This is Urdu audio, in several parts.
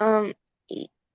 um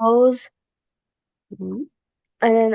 Those and then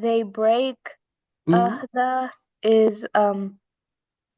they break. Ahda is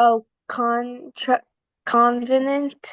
a covenant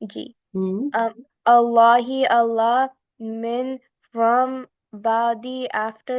G Allahi Allah min from badi after.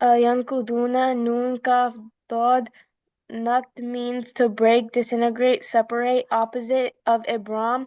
Yankuduna noon kaf dod. Nukt means to break, disintegrate, separate. Opposite of Ibram,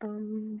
Um,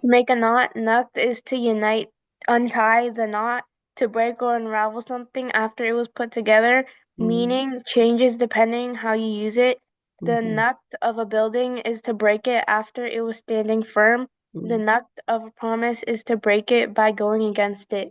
to make a knot. Nukt is to unite, untie the knot, to break or unravel something after it was put together. Meaning changes depending how you use it. The nukt of a building is to break it after it was standing firm. The nukt of a promise is to break it by going against it.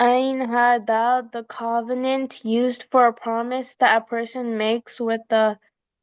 Ain hadal, the covenant used for a promise that a person makes with the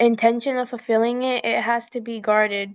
intention of fulfilling it, it has to be guarded.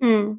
Hmm.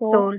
Soul.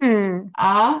Hmm.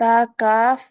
Ta kaf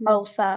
Oh, sa.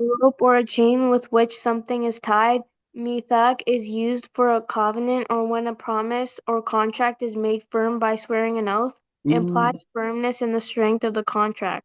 A rope or a chain with which something is tied. Mithaq is used for a covenant or when a promise or contract is made firm by swearing an oath. Implies firmness in the strength of the contract.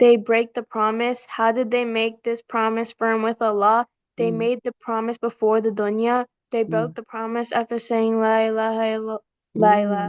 They break the promise. How did they make this promise firm with Allah? They made the promise before the dunya. They broke the promise after saying La ilaha illallah. La ilaha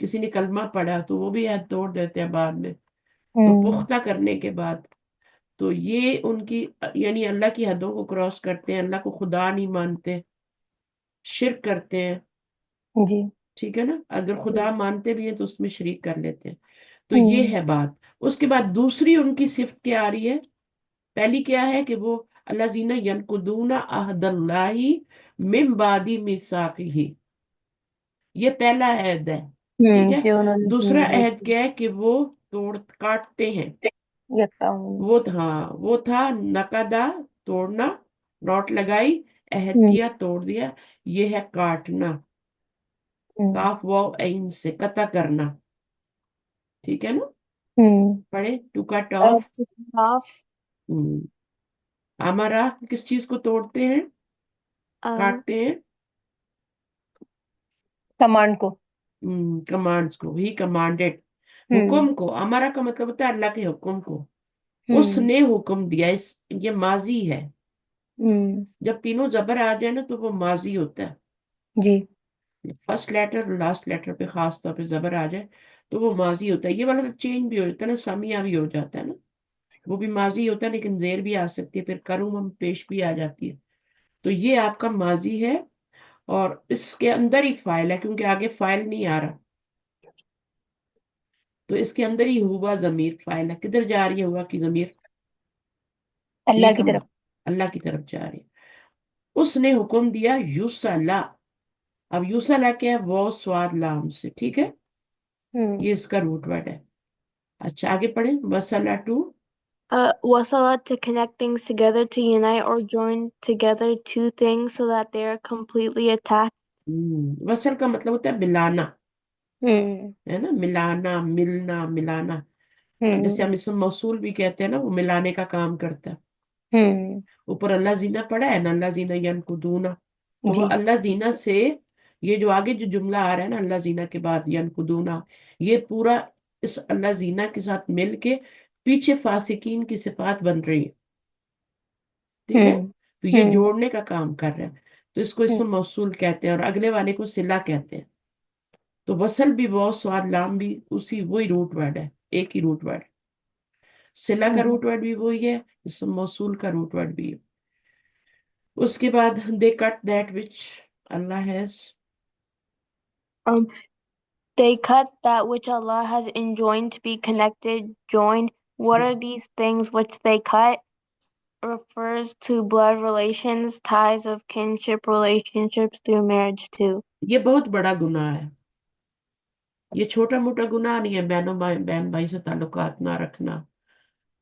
کسی نے کلمہ پڑھا تو وہ بھی عہد توڑ دیتے ہیں بعد میں، تو ہوں پختہ کرنے کے بعد. تو یہ ان کی یعنی اللہ کی حدوں کو کراس کرتے ہیں، اللہ کو خدا نہیں مانتے، شرک کرتے ہیں. جی ٹھیک ہے نا، اگر خدا مانتے بھی ہیں تو اس میں شریک کر لیتے ہیں. تو ہوں یہ ہے بات. اس کے بعد دوسری ان کی صفت کیا آ رہی ہے؟ پہلی کیا ہے کہ وہ الذین ینقضون عہد اللہ من بعد میثاقہ، یہ پہلا عہد ہے. ٹھیک ہے. جو انہوں نے دوسرا وہ عہد کیا ہے کہ وہ کاٹتے ہیں. یکتا ہوں. وہ تھا نقدہ، توڑنا، نوٹ لگائی، عہد ہوں کیا، توڑ دیا. یہ ہے کاٹنا، ہوں کاف واو عین سے قطع کرنا. ٹھیک ہے نا. ہوں پڑھے to cut off. To cut off, ہمارا کس چیز کو توڑتے ہیں، um, کاٹتے ہیں؟ کمانڈ کو. کمانڈس کو، ہی کمانڈڈ. ہوں حکم کو، ہمارا کا مطلب ہوتا ہے اللہ کے حکم کو. اس ہوں نے حکم دیا. یہ ماضی ہے. ہوں جب تینوں زبر آ جائے نا تو وہ ماضی ہوتا ہے. جی فرسٹ لیٹر اور لاسٹ لیٹر پہ خاص طور پہ زبر آ جائے تو وہ ماضی ہوتا ہے. یہ والا چینج بھی ہو جاتا ہے نا، سمیہ بھی ہو جاتا ہے نا، وہ بھی ماضی ہوتا ہے لیکن زیر بھی آ سکتی ہے، پھر کروں ہم پیش بھی آ جاتی ہے. تو یہ آپ کا ماضی ہے، اور اس کے اندر ہی فائل ہے کیونکہ آگے فائل نہیں آ رہا. تو اس کے اندر ہی ہوا ضمیر فائل ہے. کدھر جا رہی ہے ہوا کی ضمیر؟ ہی اللہ کی کم طرف. اللہ کی طرف جا رہی ہے. اس نے حکم دیا یوسلا. اب یوسلا کیا ہے؟ وہ سواد لام سے. ٹھیک ہے، ہوں یہ اس کا روٹ ورڈ ہے. اچھا آگے پڑھیں. وسلا to wasala, to connect things together, to unite or join together two things so that they are completely attached. وصل کا مطلب ہوتا ہے ملانا، ہوں ہے نا، ملانا، ملنا، ملانا. جیسے ہوں ہم اسم موصول بھی کہتے ہیں نا، وہ ملانے کا کام کرتا ہے. ہوں اوپر اللہ زینہ پڑا ہے نا، اللہ زینہ ینقضون، تو وہ جی اللہ زینہ سے، یہ جو آگے جو جملہ آ رہا ہے نا اللہ زینہ کے بعد ینقضون، یہ پورا اس اللہ زینہ کے ساتھ مل کے پیچھے فاسقین کی صفات بن رہی ہے. ٹھیک ہے. ہوں تو یہ ہوں جوڑنے کا کام کر رہا ہے. تو اس کو ہوں اسم موصول کہتے ہیں، اور اگلے والے کو صلہ کہتے ہیں. تو وصل بھی وہ سواد لام بھی اسی وہی روٹ ورڈ ہے، ایک ہی روٹ ورڈ. صلہ کا جی روٹ ورڈ بھی وہی ہے، اسم موصول کا روٹ ورڈ بھی ہے. اس کے بعد they cut that which Allah has. Um, they cut that which Allah has enjoined to be connected, joined. What are these things which they cut? Refers to blood relations, ties of kinship relationships through marriage too. یہ بہت بڑا گناہ ہے. یہ چھوٹا موٹا گناہ نہیں ہے. بہن بھائی سے تعلقات نہ رکھنا.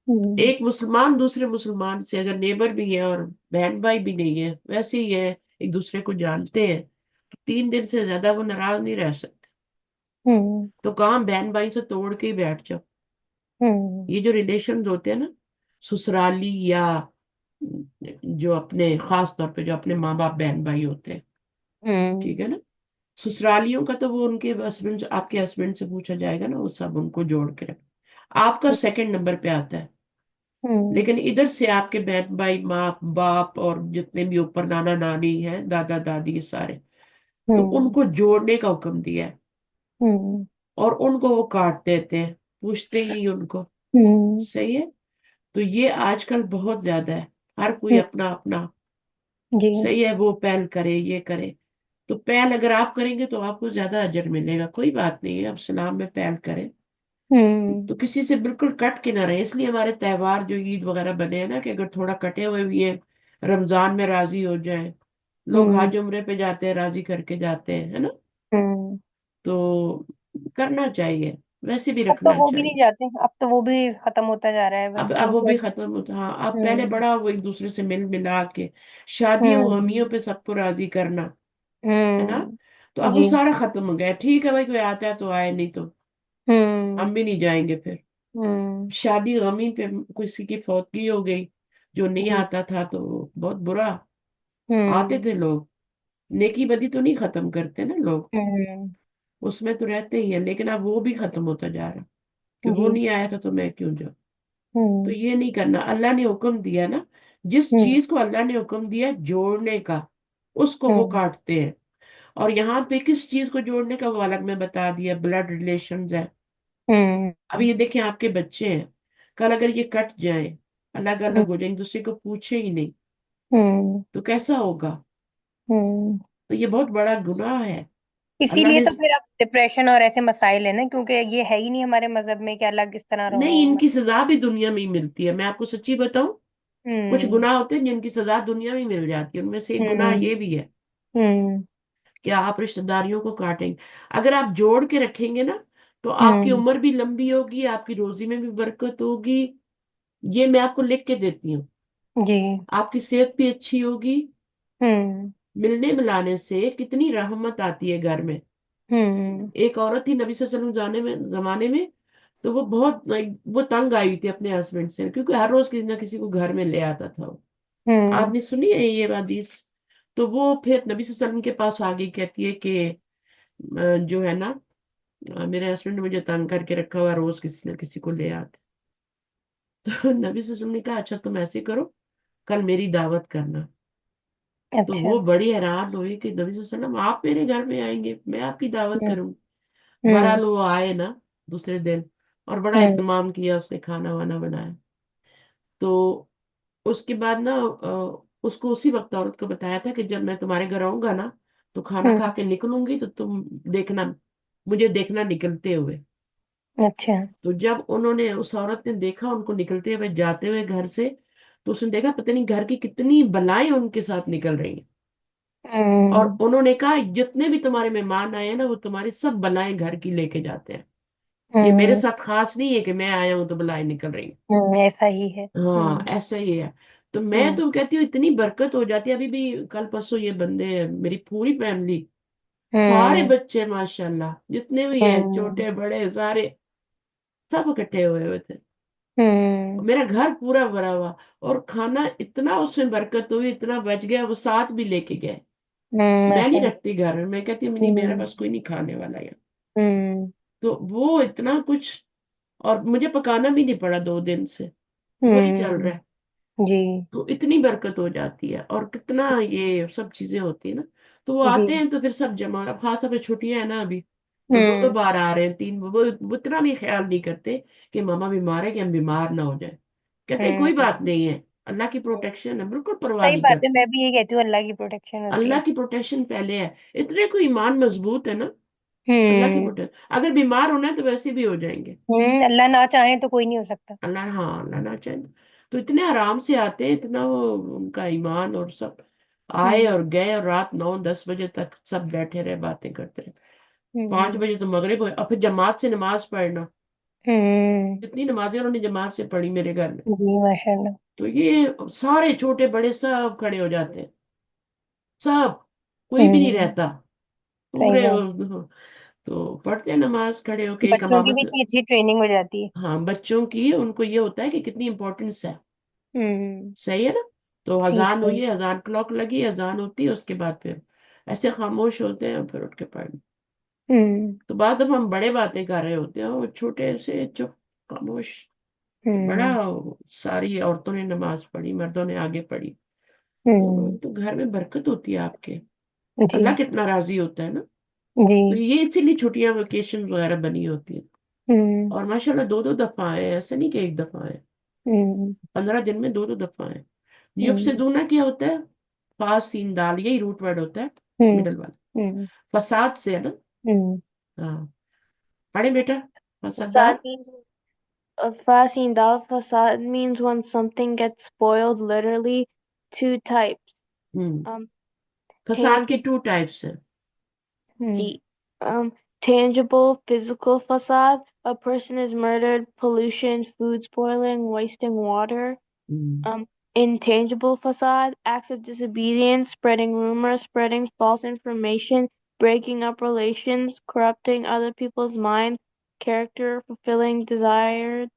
ہوں ایک مسلمان دوسرے مسلمان سے اگر نیبر بھی ہے اور بہن بھائی بھی نہیں ہے، ویسے ہی ہے، ایک دوسرے کو جانتے ہیں، تو 3 دن سے زیادہ وہ ناراض نہیں رہ سکتے. ہوں تو کام بہن بھائی سے توڑ کے ہی بیٹھ جاؤ. ہوں یہ جو ریلیشنز ہوتے ہیں نا، سسرالی یا جو اپنے خاص طور پہ جو اپنے ماں باپ بہن بھائی ہوتے ہیں، ہوں ٹھیک ہے نا. سسرالیوں کا تو وہ ان کے ہسبینڈ، آپ کے ہسبینڈ سے پوچھا جائے گا نا، وہ سب ان کو جوڑ کے رکھ. آپ کا سیکنڈ نمبر پہ آتا ہے. ہوں لیکن ادھر سے آپ کے بہن بھائی، ماں باپ، اور جتنے بھی اوپر نانا نانی ہیں، دادا دادی، یہ سارے، تو ان ہوں کو جوڑنے کا حکم دیا ہے. ہوں اور ان کو وہ کاٹ دیتے ہیں، پوچھتے ہی نہیں ان کو. ہوں صحیح ہے. تو یہ آج کل بہت زیادہ ہے. ہر کوئی ہوں اپنا اپنا. جی صحیح ہے، وہ پہل کرے، یہ کرے. تو پہل اگر آپ کریں گے تو آپ کو زیادہ اجر ملے گا. کوئی بات نہیں ہے، اب سلام میں پہل کریں. ہوں تو کسی سے بالکل کٹ کے نہ رہے. اس لیے ہمارے تہوار جو عید وغیرہ بنے ہیں نا، کہ اگر تھوڑا کٹے ہوئے بھی ہیں، رمضان میں راضی ہو جائیں. لوگ ہوں حج عمرے پہ جاتے ہیں، راضی کر کے جاتے ہیں، ہے نا. ہوں تو کرنا چاہیے، ویسے بھی اب تو رکھنا وہ بھی چاہیے. نہیں جاتے، اب تو وہ بھی ختم ہوتا جا رہا ہے اب لوگ وہ بھی کہتے. ختم ہوتا. ہاں، اب پہلے ہوں بڑا وہ ایک دوسرے سے مل ملا کے شادیوں ہوں غمیوں پہ سب کو راضی کرنا، ہے نا. ہوں تو اب وہ جی سارا ختم ہو گیا. ٹھیک ہے بھائی، کوئی آتا ہے تو آئے، نہیں تو ہوں ہم بھی نہیں جائیں گے پھر. ہوں شادی غمی پہ کسی کی فوتگی ہو گئی، جو نہیں جی آتا تھا تو بہت برا. آتے ہوں تھے لوگ. نیکی بدی تو نہیں ختم کرتے نا لوگ، ہوں اس میں تو رہتے ہی ہیں. لیکن اب وہ بھی ختم ہوتا جا رہا کہ جی وہ نہیں آیا تھا تو میں کیوں جاؤں. تو ہوں یہ نہیں کرنا. اللہ نے حکم دیا نا، جس ہوں چیز کو اللہ نے حکم دیا جوڑنے کا، اس کو وہ ہوں کاٹتے ہیں. اور یہاں پہ کس چیز کو جوڑنے کا وہ الگ میں بتا دیا، بلڈ ریلیشنز ہے. ہوں اب یہ دیکھیں آپ کے بچے ہیں، کل اگر یہ کٹ جائیں، الگ ہوں الگ ہو جائیں، ایک دوسرے کو پوچھے ہی نہیں، ہوں تو کیسا ہوگا؟ ہوں تو یہ بہت بڑا گناہ ہے. اسی اللہ لیے نے تو پھر اب ڈپریشن اور ایسے مسائل ہیں نا، کیونکہ یہ ہے ہی نہیں ہمارے مذہب میں کہ الگ کس طرح رہو. نہیں، ان کی سزا بھی دنیا میں ہی ملتی ہے. میں آپ کو سچی بتاؤں، کچھ ہوں گناہ ہوتے ہیں جن کی سزا دنیا میں ہی مل جاتی ہے. ان میں سے ایک گناہ ہوں یہ بھی ہے ہوں کہ آپ رشتہ داریوں کو کاٹیں گے. اگر آپ جوڑ کے رکھیں گے نا تو آپ کی ہوں عمر بھی لمبی ہوگی، آپ کی روزی میں بھی برکت ہوگی. یہ میں آپ کو لکھ کے دیتی ہوں. جی. آپ کی صحت بھی اچھی ہوگی. ہوں ملنے ملانے سے کتنی رحمت آتی ہے گھر میں. ہوں ایک عورت تھی نبی صلی اللہ علیہ وسلم زمانے میں، تو وہ بہت وہ تنگ آئی ہوئی تھی اپنے ہسبینڈ سے، کیونکہ ہر روز کسی نہ کسی کو گھر میں لے آتا تھا وہ. آپ ہوں نے سنی ہے یہ حدیث؟ تو وہ پھر نبی صلی اللہ علیہ وسلم کے پاس آ گئی، کہتی ہے کہ جو ہے نا، میرے ہسبینڈ نے مجھے تنگ کر کے رکھا ہوا، روز کسی نہ کسی کو لے آتے. تو نبی صلی اللہ علیہ وسلم نے کہا اچھا تم ایسے کرو، کل میری دعوت کرنا. تو اچھا. وہ بڑی حیران ہوئی کہ نبی صلی اللہ علیہ وسلم آپ میرے گھر میں آئیں گے، میں آپ کی دعوت ہوں کروں. ہوں بہرحال وہ آئے نا دوسرے دن، اور بڑا ہوں اہتمام کیا، اس نے کھانا وانا بنایا. تو اس کے بعد نا اس کو اسی وقت عورت کو بتایا تھا کہ جب میں تمہارے گھر آؤں گا نا تو کھانا ہوں کھا کے نکلوں گی تو تم دیکھنا، مجھے دیکھنا نکلتے ہوئے. اچھا. تو جب انہوں نے، اس عورت نے دیکھا ان کو نکلتے ہوئے، جاتے ہوئے گھر سے، تو اس نے دیکھا پتہ نہیں گھر کی کتنی بلائیں ان کے ساتھ نکل رہی ہیں. اور ہوں انہوں نے کہا جتنے بھی تمہارے مہمان آئے ہیں نا وہ تمہاری سب بلائیں گھر کی لے کے جاتے ہیں. یہ میرے ہوں ساتھ خاص نہیں ہے کہ میں آیا ہوں تو بلائیں نکل رہی ہیں. ایسا ہی ہے. ہاں ہوں ایسا ہی ہے. تو میں ہوں تو کہتی ہوں اتنی برکت ہو جاتی ہے. ابھی بھی کل پرسوں یہ بندے ہیں، میری پوری فیملی، سارے ہوں بچے ماشاءاللہ جتنے بھی ہیں، ہوں چھوٹے بڑے سارے، سب اکٹھے ہوئے ہوئے تھے. ہوں میرا گھر پورا بھرا ہوا، اور کھانا اتنا اس میں برکت ہوئی، اتنا بچ گیا، وہ ساتھ بھی لے کے گئے. میں ماشاء نہیں اللہ. رکھتی گھر میں، میں کہتی ہوں نہیں میرے ہوں پاس کوئی نہیں کھانے والا ہے. ہوں تو وہ اتنا کچھ، اور مجھے پکانا بھی نہیں پڑا 2 دن سے، وہی چل ہوں رہا ہے. جی تو اتنی برکت ہو جاتی ہے، اور کتنا یہ سب چیزیں ہوتی ہیں نا. تو وہ جی. آتے ہیں تو پھر سب جمع، اب خاص طور پہ چھٹیاں ہیں نا ابھی، تو 2 2 ہوں بار آ رہے ہیں، 3، وہ اتنا بھی خیال نہیں کرتے کہ ماما بیمار ہے کہ ہم بیمار نہ ہو جائے. کہتے ہیں کوئی ہوں بات نہیں ہے، اللہ کی پروٹیکشن ہے، بالکل پرواہ صحیح نہیں بات ہے، کرتے. میں بھی یہ کہتی ہوں اللہ کی پروٹیکشن ہوتی ہے. اللہ کی پروٹیکشن پہلے ہے. اتنے کو ایمان مضبوط ہے نا. اللہ کی ہوں پروٹیکشن، اگر بیمار ہونا ہے تو ویسے بھی ہو جائیں گے. اللہ نہ چاہیں تو کوئی نہیں ہو سکتا. اللہ، ہاں اللہ نہ چاہے. تو اتنے آرام سے آتے ہیں، اتنا وہ ان کا ایمان، اور سب آئے ہوں اور گئے، اور رات 9 10 بجے تک سب بیٹھے رہے، باتیں کرتے رہے. پانچ ہوں بجے تو مغرب ہوئے، اور پھر جماعت سے نماز پڑھنا. ہوں جتنی نمازیں انہوں نے جماعت سے پڑھی میرے گھر میں. جی ماشاء اللہ. تو یہ سارے چھوٹے بڑے سب کھڑے ہو جاتے ہیں، سب، کوئی بھی نہیں ہوں رہتا صحیح پورے. بات. تو پڑھتے ہیں نماز کھڑے ہو کے، ایک بچوں کی بھی امامت. اتنی اچھی ٹریننگ ہو جاتی ہے. ہاں بچوں کی، ان کو یہ ہوتا ہے کہ کتنی امپورٹنس ہے. ہوں صحیح ہے نا. تو اذان سیکھتے ہیں. ہوئی، اذان کلاک لگی، اذان ہوتی ہے، اس کے بعد پھر ایسے خاموش ہوتے ہیں، پھر اٹھ کے پڑھ. ہوں تو بعد اب ہم بڑے باتیں کر رہے ہوتے ہیں، وہ چھوٹے سے چپ خاموش. تو بڑا، ہوں ساری عورتوں نے نماز پڑھی، مردوں نے آگے پڑھی. ہوں تو گھر میں برکت ہوتی ہے آپ کے. جی اللہ کتنا راضی ہوتا ہے نا. جی. تو یہ اسی لیے چھٹیاں ویکیشن وغیرہ بنی ہوتی ہیں. ہوں اور ماشاءاللہ 2 2 دفعہ آئے، ایسا نہیں کہ ایک دفعہ آئے. ہوں 15 دن میں 2 2 دفعہ آئے. ہوں یفسدونا کیا ہوتا ہے؟ فا سین دال، یہی روٹ ورڈ ہوتا ہے، ہوں مڈل والا. ہوں فساد سے ہے نا. ہوں ہاں پڑھے بیٹا. فساد. Fasad means fasad means when something gets spoiled, literally. Two types. ہوں Um, فساد کے tangible, 2 ٹائپس ہیں. ہوں tangible physical facade. A person is murdered, pollution, food spoiling, wasting water. ہوں Intangible facade, acts of disobedience, spreading rumors, spreading false information, breaking up relations, corrupting other people's minds, character, fulfilling desires.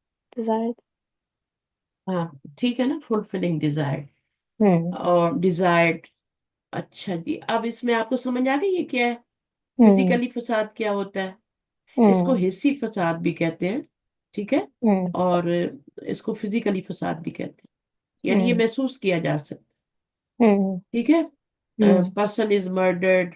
ہاں ٹھیک ہے نا، فلفلنگ ڈیزائر ہوں اور ڈیزائرڈ. اچھا جی، اب اس میں آپ کو سمجھ آ گئی یہ کیا ہے؟ ہوں فزیکلی فساد کیا ہوتا ہے؟ اس کو ہوں حسی فساد بھی کہتے ہیں، ٹھیک ہے. ہوں اور اس کو فزیکلی فساد بھی کہتے ہیں، یعنی یہ ہوں محسوس کیا جا سکتا. ہوں ٹھیک ہے. ہوں پرسن از مرڈرڈ،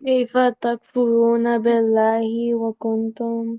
كيف تكفرون بالله وكنتم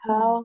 how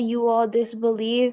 you all disbelieve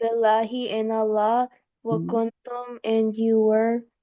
billahi in Allah وكنتم and you were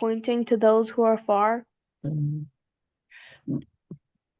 pointing to those who are far.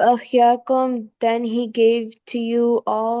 أحياكم, then he gave to you all.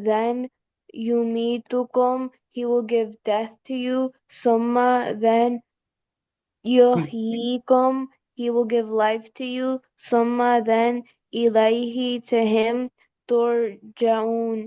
then yumitukum, he will give death to you. Summa, then yuhyikum, he will give life to you. Summa, then ilayhi, to him, turjaun,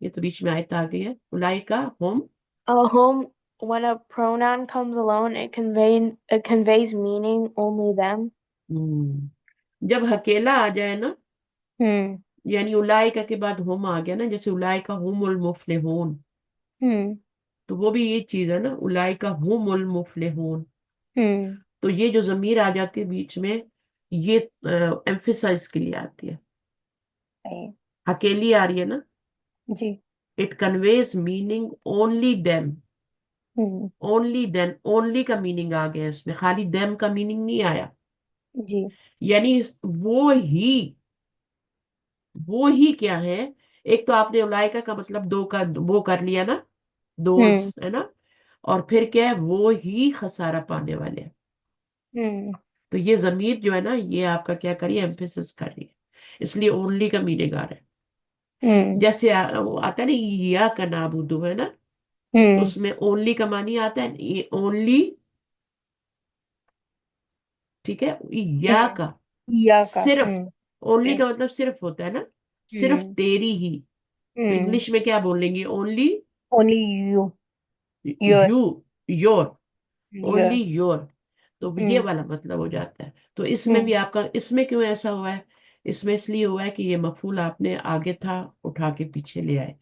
یہ تو بیچ میں آیت آ گئی ہے. اولئک ہم. Home, when a pronoun comes alone, it conveys meaning only them. جب اکیلا آ جائے نا, ہوں یعنی اولئک کے بعد ہم آ گیا نا, جیسے اولئک هم المفلحون, ہوں تو وہ بھی یہ چیز ہے نا, اولئک هم المفلحون. ہوں تو یہ جو ضمیر آ جاتی ہے بیچ میں, یہ ایمفیسائز کے لیے آتی ہے. صحیح. اکیلی آ رہی ہے نا, جی. It conveys meaning only them. ہوں اونلی دین, اونلی کا میننگ آ گیا اس میں, خالی دیم کا میننگ نہیں آیا. جی. یعنی وہ ہی کیا ہے. ایک تو آپ نے اولائکا کا مطلب دو کا وہ کر لیا نا, دوز ہوں ہے نا, اور پھر کیا ہے, وہ ہی خسارہ پانے والے ہیں. ہوں تو یہ ضمیر جو ہے نا, یہ آپ کا کیا کریے, ایمفیسس کر رہی ہے, اس لیے اونلی کا میننگ آ رہا ہے. ہوں جیسے آتا ہے نا یا کا نابودو ہے نا, تو ہوں اس میں اونلی کا معنی آتا ہے اونلی, ٹھیک ہے, یا ہوں کا یا کا. صرف. ہوں اونلی کا مطلب صرف ہوتا ہے نا, صرف ہوں تیری ہی. تو ہوں انگلش میں کیا بولیں گے, only only you. Your. You, your, your. Only your. تو یہ ہوں والا مطلب ہو جاتا ہے. تو اس میں ہوں بھی آپ کا, اس میں کیوں ایسا ہوا ہے, اس میں اس لیے ہوا ہے کہ یہ مفعول آپ نے آگے تھا, اٹھا کے پیچھے لے آئے.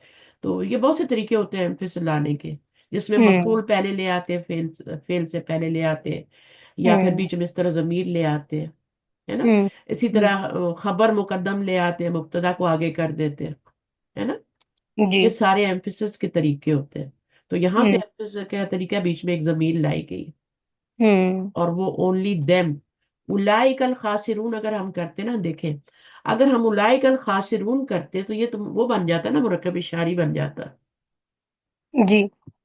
تو یہ بہت سے طریقے ہوتے ہیں ایمفیسس لانے کے, جس میں ہوں مفعول پہلے لے آتے ہیں, فعل سے پہلے لے آتے ہیں, یا پھر ہوں بیچ میں اس طرح ضمیر لے آتے ہیں, ہے نا. ہوں اسی طرح خبر مقدم لے آتے ہیں, مبتدا کو آگے کر دیتے ہیں, ہے نا. جی. یہ سارے ایمفیسس کے طریقے ہوتے ہیں. تو یہاں پہ ہوں ایمفیسس کا طریقہ, بیچ میں ایک ضمیر لائی گئی, ہوں اور وہ اونلی دیم. اولئک الخاسرون اگر ہم کرتے نا, دیکھیں, اگر ہم اولئک الخاسرون کرتے تو یہ تو وہ بن جاتا نا, مرکب اشاری بن جاتا جی.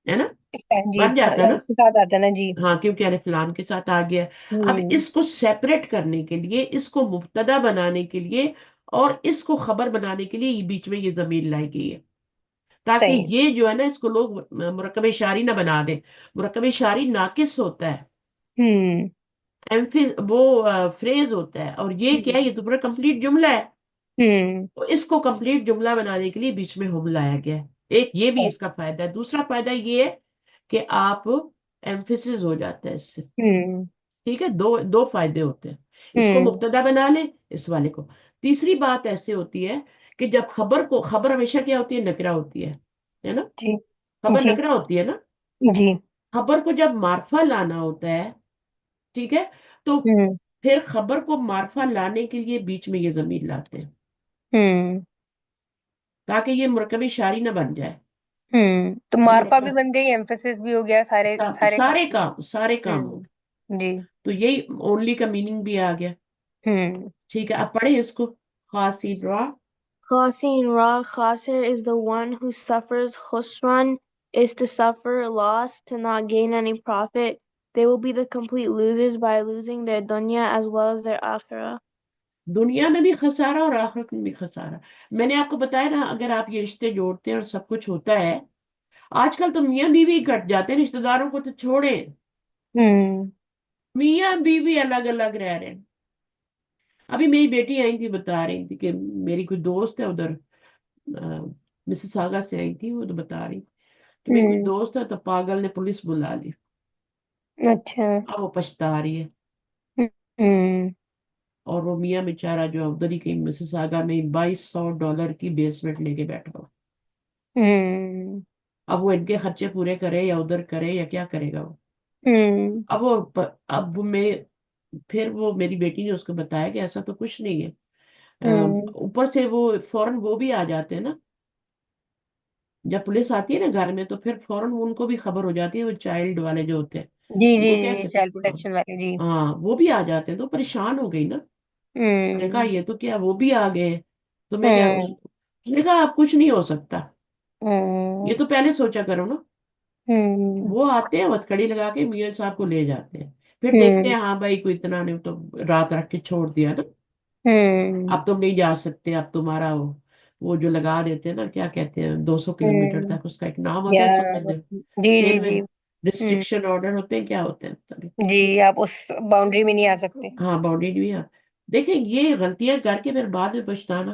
ہے نا, جی بن جاتا نا. اس کے ساتھ آتا ہے نا. جی. ہاں, کیونکہ الف لام کے ساتھ آ گیا ہے. اب ہوں اس کو سیپریٹ کرنے کے لیے, اس کو مبتدا بنانے کے لیے, اور اس کو خبر بنانے کے لیے, یہ بیچ میں یہ ضمیر لائی گئی ہے, تاکہ صحیح. یہ جو ہے نا, اس کو لوگ مرکب اشاری نہ بنا دیں. مرکب اشاری ناقص ہوتا ہے, ہوں وہ فریز ہوتا ہے, اور یہ کیا ہے, یہ تو پورا کمپلیٹ جملہ ہے. ہوں تو اس کو کمپلیٹ جملہ بنانے کے لیے بیچ میں ہم لایا گیا ہے. ایک یہ بھی صحیح. اس کا فائدہ ہے. دوسرا فائدہ یہ ہے کہ آپ ایمفیسس ہو جاتا ہے اس سے. ہوں ٹھیک ہے, دو فائدے ہوتے ہیں. اس کو ہوں مبتدا بنا لیں, اس والے کو. تیسری بات ایسے ہوتی ہے کہ جب خبر ہمیشہ کیا ہوتی ہے, نکرہ ہوتی ہے نا. جی. خبر جی. نکرہ ہوتی ہے نا. جی. خبر کو جب معرفہ لانا ہوتا ہے, ٹھیک ہے, تو ہوں پھر خبر کو معرفہ لانے کے لیے بیچ میں یہ ضمیر لاتے ہیں, ہوں تاکہ یہ مرکب اشاری نہ بن جائے. تو یہ مارفا بھی مرکب بن گئی, ایمفیسس بھی ہو گیا, سارے سارے سارے کام. کام, سارے کام ہو ہوں گئے. جی. تو یہی اونلی کا میننگ بھی آ گیا. ہوں ٹھیک ہے, اب پڑھیں اس کو. خاصی را. Qasin Ra Khasir is the one who suffers. Khusran is to suffer loss, to not gain any profit. They will be the complete losers by losing their dunya as well as their akhirah. دنیا میں بھی خسارہ اور آخرت میں بھی خسارہ. میں نے آپ کو بتایا نا, اگر آپ یہ رشتے جوڑتے ہیں اور سب کچھ ہوتا ہے, آج کل تو میاں بیوی کٹ جاتے ہیں, رشتہ داروں کو تو چھوڑیں, ہوں میاں بیوی الگ الگ رہ رہے ہیں. ابھی میری بیٹی آئی تھی, بتا رہی تھی کہ میری کوئی دوست ہے ادھر, مسز آگا سے آئی تھی, وہ تو بتا رہی کہ میری کوئی ہوں دوست ہے, تو پاگل نے پولیس بلا لی. اچھا. اب وہ پچھتا رہی ہے, ہوں اور وہ میاں بیچارہ جو ادھر ہی کہیں مسز آگا میں $2200 کی بیسمنٹ لے کے بیٹھا ہوا. ہوں اب وہ ان کے خرچے پورے کرے یا ادھر کرے یا کیا کرے گا وہ. ہوں اب میں پھر وہ میری بیٹی نے اس کو بتایا کہ ایسا تو کچھ نہیں ہے. ہوں اوپر سے وہ فوراً وہ بھی آ جاتے ہیں نا, جب پولیس آتی ہے نا گھر میں, تو پھر فوراً ان کو بھی خبر ہو جاتی ہے, وہ چائلڈ والے جو ہوتے ہیں, جی جی وہ کیا جی کہتے چائلڈ ہیں, پروٹیکشن والے. جی. ہاں وہ بھی آ جاتے ہیں. تو پریشان ہو گئی نا, میں نے کہا ہوں یہ تو کیا, وہ بھی آ گئے ہیں, تو میں کیا, ہوں اس نے کہا اب کچھ نہیں ہو سکتا, ہوں یہ تو پہلے سوچا کرو نا. ہوں وہ آتے ہیں, ہتھکڑی لگا کے میاں صاحب کو لے جاتے ہیں, پھر دیکھتے ہوں ہیں ہاں بھائی کوئی اتنا نہیں, تو رات رکھ کے چھوڑ دیا نا. ہوں اب تم نہیں جا سکتے, اب تمہارا وہ جو لگا دیتے ہیں نا, کیا کہتے ہیں, 200 کلومیٹر ہوں تک, اس کا ایک نام ہوتا یا ہے, سمجھ لیں جی جی کھیل میں جی. ہوں ریسٹرکشن آرڈر ہوتے ہیں, کیا ہوتے ہیں پتہ نہیں. جی آپ اس باؤنڈری میں نہیں آ سکتے. ہاں باؤنڈری بھی ہے. دیکھیں یہ غلطیاں کر کے پھر بعد میں پچھتانا,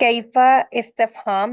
Kaifa istifham,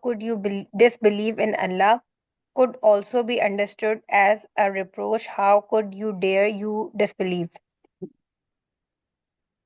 could you disbelieve in Allah? Could also be understood as a reproach. How could you dare you disbelieve?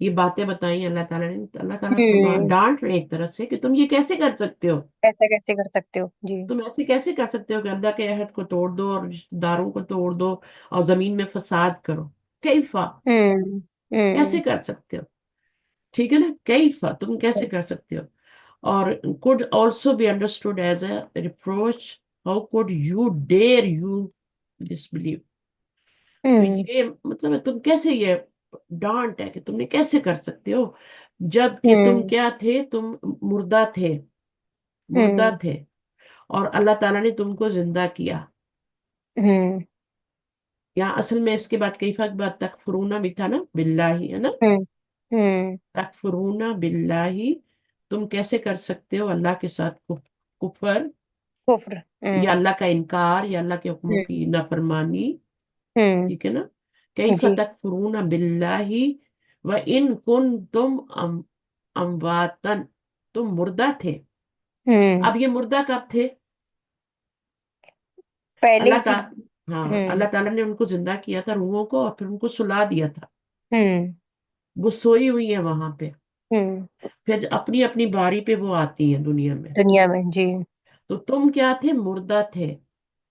یہ باتیں بتائی اللہ تعالیٰ نے، تو اللہ تعالیٰ ہوں ڈانٹ رہے ایک طرف سے کہ تم یہ کیسے کر سکتے ہو، ایسا کیسے کر سکتے ہو جی. تم ایسے کیسے کر سکتے ہو کہ اللہ کے عہد کو توڑ دو اور رشتہ داروں کو توڑ دو اور زمین میں فساد کرو، کیفا، ہوں کیسے ہوں کر سکتے ہو، ٹھیک ہے نا، کیفا تم کیسے کر سکتے ہو. اور could also be understood as a reproach. How could you dare you disbelieve. تو ہوں یہ مطلب ہے تم کیسے، یہ ڈانٹ ہے کہ تم نے کیسے کر سکتے ہو جب کہ تم ہوں کیا تھے، تم مردہ تھے، مردہ ہوں تھے اور اللہ تعالیٰ نے تم کو زندہ کیا. ہوں یہاں اصل میں اس کے بعد کئی فرق بعد تکفرونا بھی تھا نا باللہ، ہے نا، ہوں ہوں تکفرونا باللہ، تم کیسے کر سکتے ہو اللہ کے ساتھ کفر، کفر. یا ہوں اللہ کا انکار، یا اللہ کے حکموں ہوں کی نافرمانی، ہوں ٹھیک ہے نا. کیف جی. تکفرون باللہ وان کنتم امواتن، تم مردہ تھے. ہوں اب یہ مردہ کب تھے؟ پہلے اللہ ہی. تعالیٰ، ہاں ہوں اللہ تعالیٰ نے ان کو زندہ کیا تھا روحوں کو، اور پھر ان کو سلا دیا تھا، ہوں وہ سوئی ہوئی ہیں وہاں پہ. ہوں پھر اپنی اپنی باری پہ وہ آتی ہیں دنیا میں. دنیا میں جی. تو تم کیا تھے؟ مردہ تھے.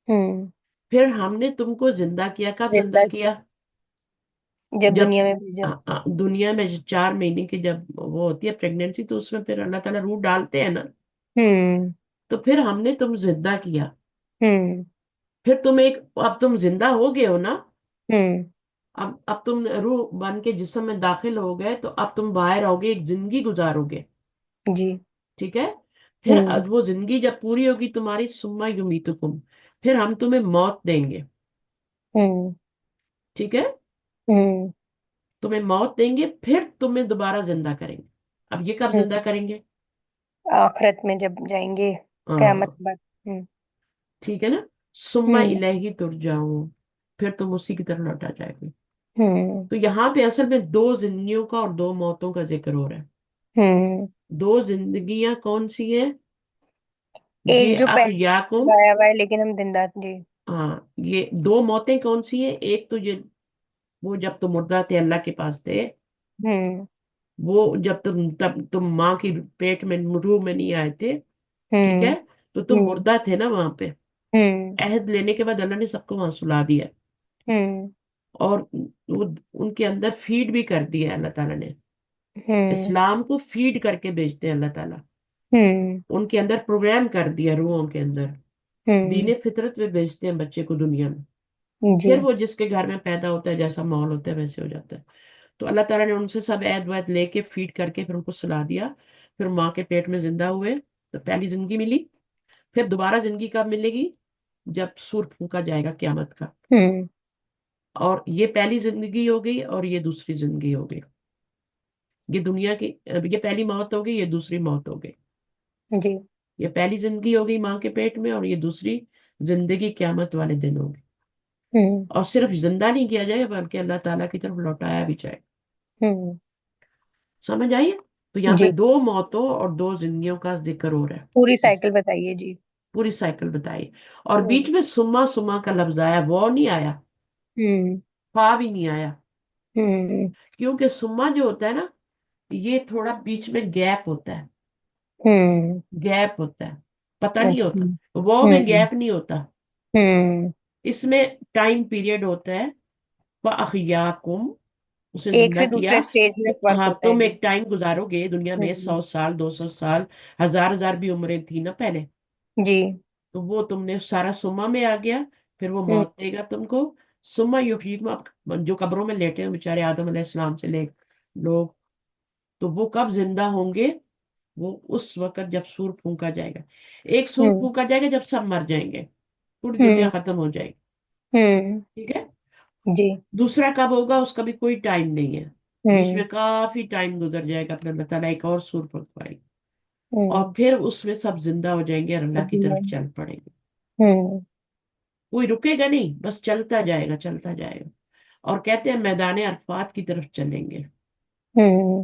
ہوں پھر ہم نے تم کو زندہ کیا. کب زندہ زندہ کیا کیا؟ جب جب دنیا میں بھیجا. دنیا میں 4 مہینے کی جب وہ ہوتی ہے پریگنینسی، تو اس میں پھر اللہ تعالیٰ روح ڈالتے ہیں نا، ہوں تو پھر ہم نے تم زندہ کیا. ہوں پھر تم اب تم زندہ ہو گئے ہو نا، ہوں اب تم روح بن کے جسم میں داخل ہو گئے، تو اب تم باہر آؤ گے، ایک زندگی گزارو گے، جی. ٹھیک ہے. پھر ہوں وہ زندگی جب پوری ہوگی تمہاری، سما یمیتکم، پھر ہم تمہیں موت دیں گے، ہوں ٹھیک ہے، ہوں تمہیں موت دیں گے، پھر تمہیں دوبارہ زندہ کریں گے. اب یہ کب زندہ ہوں کریں گے؟ آخرت میں جب جائیں گے ہاں قیامت کے بعد. ہوں ٹھیک ہے نا. سما ہوں الہی ترجعون، پھر تم اسی کی طرف لوٹا جائے گے. ہوں تو یہاں پہ اصل میں 2 زندگیوں کا اور 2 موتوں کا ذکر ہو رہا ہے. ہوں 2 زندگیاں کون سی ہیں؟ ایک یہ جو پہلے احیاکم، گایا ہوا ہے لیکن ہم زندہ جی. ہاں یہ 2 موتیں کون سی ہیں؟ ایک تو یہ وہ جب تم مردہ تھے اللہ کے پاس تھے، ہوں وہ جب تم ماں کی پیٹ میں روح میں نہیں آئے تھے، ٹھیک ہے، ہوں تو تم ہوں مردہ تھے نا وہاں پہ. ہوں عہد لینے کے بعد اللہ نے سب کو وہاں سلا دیا، ہوں اور وہ ان کے اندر فیڈ بھی کر دیا اللہ تعالیٰ نے. ہوں اسلام کو فیڈ کر کے بھیجتے ہیں اللہ تعالیٰ، ہوں ان کے اندر پروگرام کر دیا روحوں کے اندر، دین ہوں فطرت میں بھیجتے ہیں بچے کو دنیا میں. جی. پھر وہ جس کے گھر میں پیدا ہوتا ہے، جیسا ماحول ہوتا ہے ویسے ہو جاتا ہے. تو اللہ تعالیٰ نے ان سے سب عہد وعد لے کے فیڈ کر کے پھر ان کو سلا دیا. پھر ماں کے پیٹ میں زندہ ہوئے تو پہلی زندگی ملی. پھر دوبارہ زندگی کب ملے گی؟ جب سور پھونکا جائے گا قیامت کا. ہوں اور یہ پہلی زندگی ہو گئی اور یہ دوسری زندگی ہو گئی. یہ دنیا کی، یہ پہلی موت ہو گئی، یہ دوسری موت ہو گئی. جی. یہ پہلی زندگی ہو گئی ماں کے پیٹ میں، اور یہ دوسری زندگی قیامت والے دن ہوگی. ہوں اور صرف زندہ نہیں کیا جائے بلکہ اللہ تعالیٰ کی طرف لوٹایا بھی جائے. ہوں سمجھ آئیے؟ تو یہاں پہ جی. 2 موتوں اور 2 زندگیوں کا ذکر ہو رہا ہے. پوری اس سائیکل بتائیے جی. پوری سائیکل بتائی. اور ہوں بیچ میں سما سما کا لفظ آیا، وہ نہیں آیا، ہوں فا بھی نہیں آیا. ہوں کیونکہ سما جو ہوتا ہے نا، یہ تھوڑا بیچ میں گیپ ہوتا ہے، ہوں گیپ ہوتا ہے، پتہ نہیں اچھا. ہوتا. وہ میں ہوں گیپ نہیں ہوتا، ہوں اس میں ٹائم پیریڈ ہوتا ہے. وَأَحْيَاكُمْ، اسے ایک زندہ سے کیا. دوسرے اسٹیج میں فرق ہاں ہوتا ہے تم جی. ایک ٹائم گزارو گے دنیا میں، ہوں 100 سال، 200 سال، ہزار ہزار بھی عمریں تھی نا پہلے. جی. تو وہ تم نے سارا سما میں آ گیا. پھر وہ ہوں موت دے گا تم کو. سما یحییکم، جو قبروں میں لیٹے ہیں بیچارے آدم علیہ السلام سے لے لوگ، تو وہ کب زندہ ہوں گے؟ وہ اس وقت جب سور پھونکا جائے گا. ایک سور ہوں پھونکا جائے گا جب سب مر جائیں گے، پوری دنیا ہوں ختم ہو جائے گی، ہوں ٹھیک ہے. جی. دوسرا کب ہوگا اس کا بھی کوئی ٹائم نہیں ہے، بیچ ہوں میں کافی ٹائم گزر جائے گا، پھر اللہ تعالیٰ ایک اور سور پھونکوائے گا، اور ہوں پھر اس میں سب زندہ ہو جائیں گے اور اللہ کی طرف چل پڑیں گے. ہوں کوئی رکے گا نہیں، بس چلتا جائے گا، چلتا جائے گا. اور کہتے ہیں میدان عرفات کی طرف چلیں گے. ہوں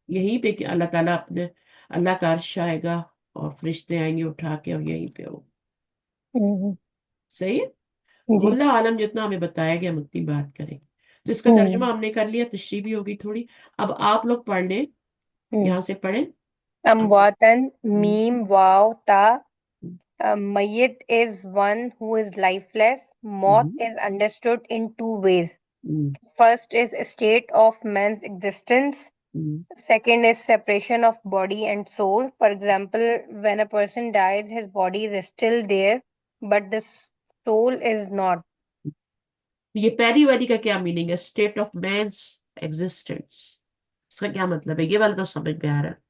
یہیں پہ کہ اللہ تعالیٰ اپنے، اللہ کا عرش آئے گا اور فرشتے آئیں گے اٹھا کے، اور یہیں پہ ہو. ہوں صحیح ہے. جی. واللہ عالم، جتنا ہمیں بتایا گیا ہم اتنی بات کریں. تو اس کا ترجمہ ہم نے کر لیا، تشریح بھی ہوگی تھوڑی. اب آپ لوگ پڑھ لیں، یہاں سے پڑھیں. امواتن ہم، میم واو تا. Mayit is one who is lifeless. Moth ہم، is understood in two ways. ہم، First is a state of man's existence. ہم. Second is separation of body and soul. For example, when a person dies, his body is still there, but the soul is not. یہ پہلی والی کا کیا میننگ ہے؟ اسٹیٹ آف مینس ایگزسٹنس، اس کا کیا مطلب ہے؟ یہ والا تو سمجھ میں آ رہا ہے.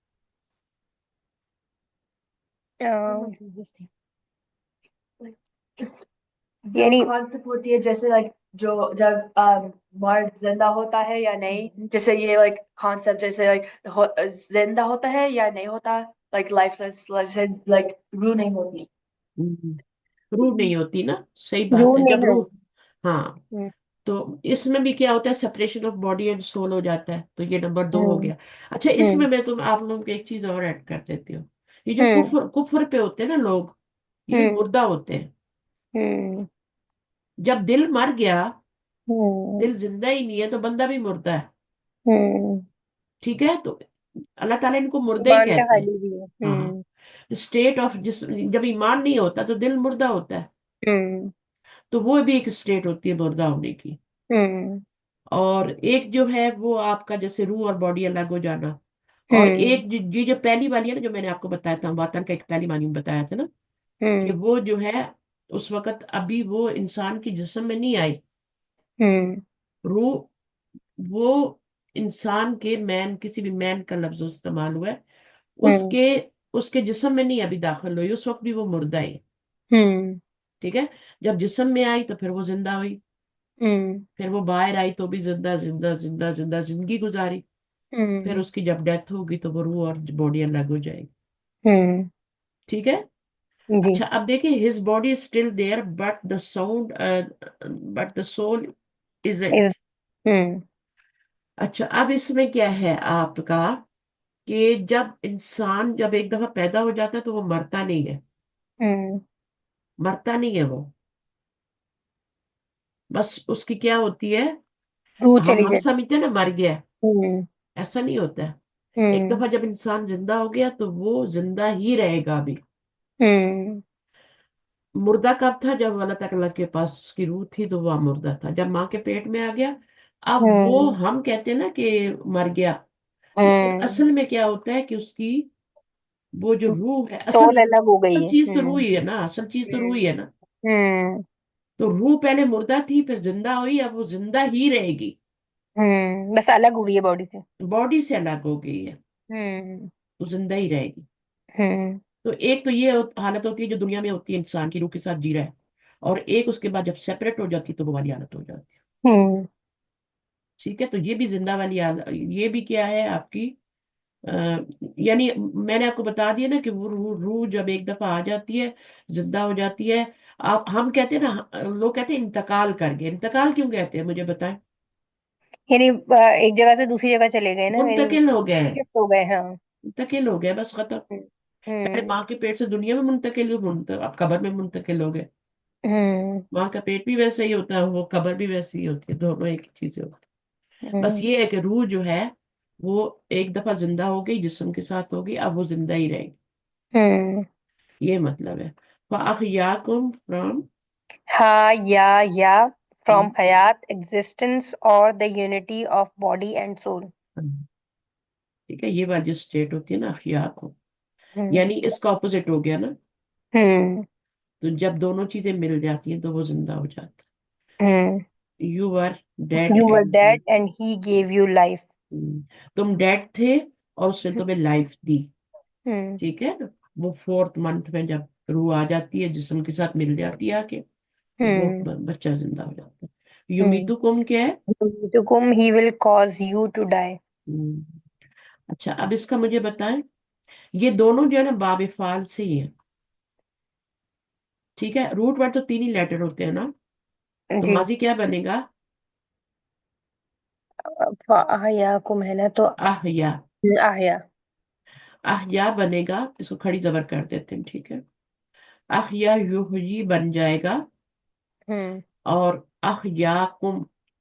جو یعنی کانسیپٹ ہوتی ہے جیسے لائک جو جب مرد زندہ ہوتا ہے یا نہیں، جیسے یہ لائک کانسیپٹ جیسے لائک زندہ ہوتا ہے یا نہیں ہوتا، لائک لائف لیس، لائک روح نہیں ہوتی. ہم. روح نہیں ہوتی نا، صحیح بات روح ہے. جب نہیں روح، ہوتی. ہاں، ہوں، تو اس میں بھی کیا ہوتا ہے؟ Separation of body and soul ہو جاتا ہے. تو یہ نمبر 2 ہو ہوں، گیا. اچھا، اس ہوں، میں تم آپ لوگوں کو ایک چیز اور ایڈ کر دیتی ہوں. یہ جو ہوں، کفر کفر پہ ہوتے ہیں نا لوگ، یہ بھی ہوں، مردہ ہوتے ہیں. ہوں، جب دل مر گیا، ہوں، دل زندہ ہی نہیں ہے، تو بندہ بھی مردہ ہے. ہوں. ٹھیک ہے، تو اللہ تعالیٰ ان کو مردہ ہی زبان کا کہتے ہیں. خالی بھی ہے. ہاں، ہوں، اسٹیٹ آف جب ایمان نہیں ہوتا تو دل مردہ ہوتا ہے. ہوں، تو وہ بھی ایک اسٹیٹ ہوتی ہے مردہ ہونے کی. ہوں، اور ایک جو ہے وہ آپ کا جیسے روح اور باڈی الگ ہو جانا. اور ہوں، ایک یہ جو پہلی والی ہے نا، جو میں نے آپ کو بتایا تھا، واتن کا ایک پہلی معنی میں بتایا تھا نا، کہ ہوں، وہ جو ہے اس وقت ابھی وہ انسان کی جسم میں نہیں آئی. ہوں، روح وہ انسان کے مین، کسی بھی مین کا لفظ استعمال ہوا ہے، اس ہوں، کے اس کے جسم میں نہیں ابھی داخل ہوئی، اس وقت بھی وہ مردہ ہے. ہوں، ٹھیک ہے، جب جسم میں آئی تو پھر وہ زندہ ہوئی، ہوں، پھر وہ باہر آئی تو بھی زندہ زندہ زندہ زندہ زندگی گزاری. پھر ہوں، اس کی جب ڈیتھ ہوگی تو وہ روح اور باڈی الگ ہو جائے گی. ہوں. ٹھیک ہے. جی. اچھا، اب دیکھیں his body is still there but the soul isn't. اس- ہوں، اچھا، اب اس میں کیا ہے آپ کا، کہ جب انسان جب ایک دفعہ پیدا ہو جاتا ہے تو وہ مرتا نہیں ہے. ہوں. مرتا نہیں ہے وہ، بس اس کی کیا ہوتی ہے، روح چلی ہم جاتی. سمجھتے ہیں نا مر گیا، ہوں، ایسا نہیں ہوتا ہے. ایک ہوں، دفعہ جب انسان زندہ ہو گیا تو وہ زندہ ہی رہے گا ابھی. ہوں، مردہ کب تھا؟ جب اللہ تعالیٰ کے پاس اس کی روح تھی تو وہ مردہ تھا. جب ماں کے پیٹ میں آ گیا، اب وہ ہوں، ہم کہتے ہیں نا کہ مر گیا، لیکن ہوں. اصل میں کیا ہوتا ہے کہ اس کی وہ جو روح ہے، سول الگ ہو گئی اصل ہے. چیز تو روح ہوں، ہی ہے نا، اصل چیز تو روح ہی ہے نا. ہوں، تو روح پہلے مردہ تھی، پھر زندہ ہوئی، اب وہ زندہ ہی رہے گی، بس الگ ہوئی ہے باڈی سے. باڈی سے الگ ہو گئی ہے، ہوں، تو زندہ ہی رہے گی. ہوں، تو ایک تو یہ حالت ہوتی ہے جو دنیا میں ہوتی ہے، انسان کی روح کے ساتھ جی رہا ہے. اور ایک اس کے بعد جب سیپریٹ ہو جاتی ہے تو وہ والی حالت ہو جاتی ہے. ہوں. ٹھیک ہے، تو یہ بھی زندہ والی حالت، یہ بھی کیا ہے آپ کی، یعنی میں نے آپ کو بتا دیا نا کہ وہ روح جب ایک دفعہ آ جاتی ہے، زندہ ہو جاتی ہے. ہم کہتے ہیں نا، لوگ کہتے ہیں انتقال کر گئے. انتقال کیوں کہتے ہیں؟ مجھے بتائیں. یعنی ایک جگہ سے دوسری جگہ چلے گئے نا، یعنی منتقل ہو گئے، شفٹ ہو گئے. ہاں. منتقل ہو گئے، بس ختم. ہوں، پہلے ماں کے پیٹ سے دنیا میں منتقل ہوئے، اب قبر میں منتقل ہو گئے. ہوں، ماں کا پیٹ بھی ویسا ہی ہوتا ہے، وہ قبر بھی ویسی ہی ہوتی ہے، دونوں ایک ہی چیزیں ہوتی ہیں. بس ہوں، یہ ہے کہ روح جو ہے وہ ایک دفعہ زندہ ہو گئی، جسم کے ساتھ ہوگی، اب وہ زندہ ہی رہے گی. ہوں. یہ مطلب ہے. فَأَحْيَاكُمْ from. ہا یا فرام حیات ایگزسٹنس اور the unity of body and civil. ٹھیک ہے، یہ والی جو اسٹیٹ ہوتی ہے نا احیاءکم، ہوں، یعنی اس کا اپوزٹ ہو گیا نا. ہوں، تو جب دونوں چیزیں مل جاتی ہیں تو وہ زندہ ہو جاتا ہوں. ہے. You are dead You were and dead and he gave you life. تم ڈیڈ تھے اور اس نے تمہیں لائف دی. ہوں، ٹھیک ہے نا. وہ 4th month میں جب روح آ جاتی ہے، جسم کے ساتھ مل جاتی ہے آ کے، تو وہ ہوں، بچہ زندہ ہو جاتا ہے. ہوں. یمیتکم کیا ہے؟ To whom he will cause you to die. ہم، اچھا، اب اس کا مجھے بتائیں. یہ دونوں جو ہے نا باب فعال سے ہی ہیں. ٹھیک ہے، روٹ ورڈ تو 3 ہی لیٹر ہوتے ہیں نا. تو جی. ماضی کیا بنے گا؟ فَأَحْيَاكُمْ ہے نا، تو احیا. احیا. احیا بنے گا، اس کو کھڑی زبر کر دیتے ہیں. ٹھیک ہے، احیا یحیی بن جائے گا. ہوں، اور احیاکم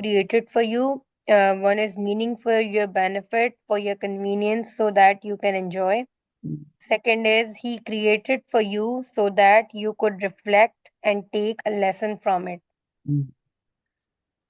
created for you. One is meaning for your benefit, for your convenience, so that you can enjoy. Second is he created for you so that you could reflect and take a lesson from it.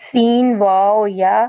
Seen, wow, yeah.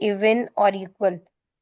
even or equal.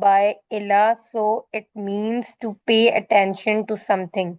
by illa, so it means to pay attention to something.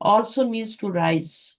also means to rise,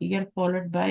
here followed by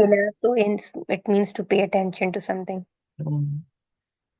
Ila, so it means to pay attention to something.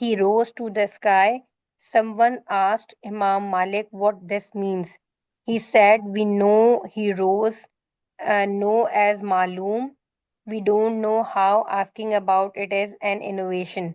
he rose to the sky. Someone asked Imam Malik what this means. He said, we know he rose, know as Maloom. We don't know how. Asking about it is an innovation.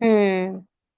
Hmm.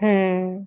Hmm.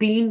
3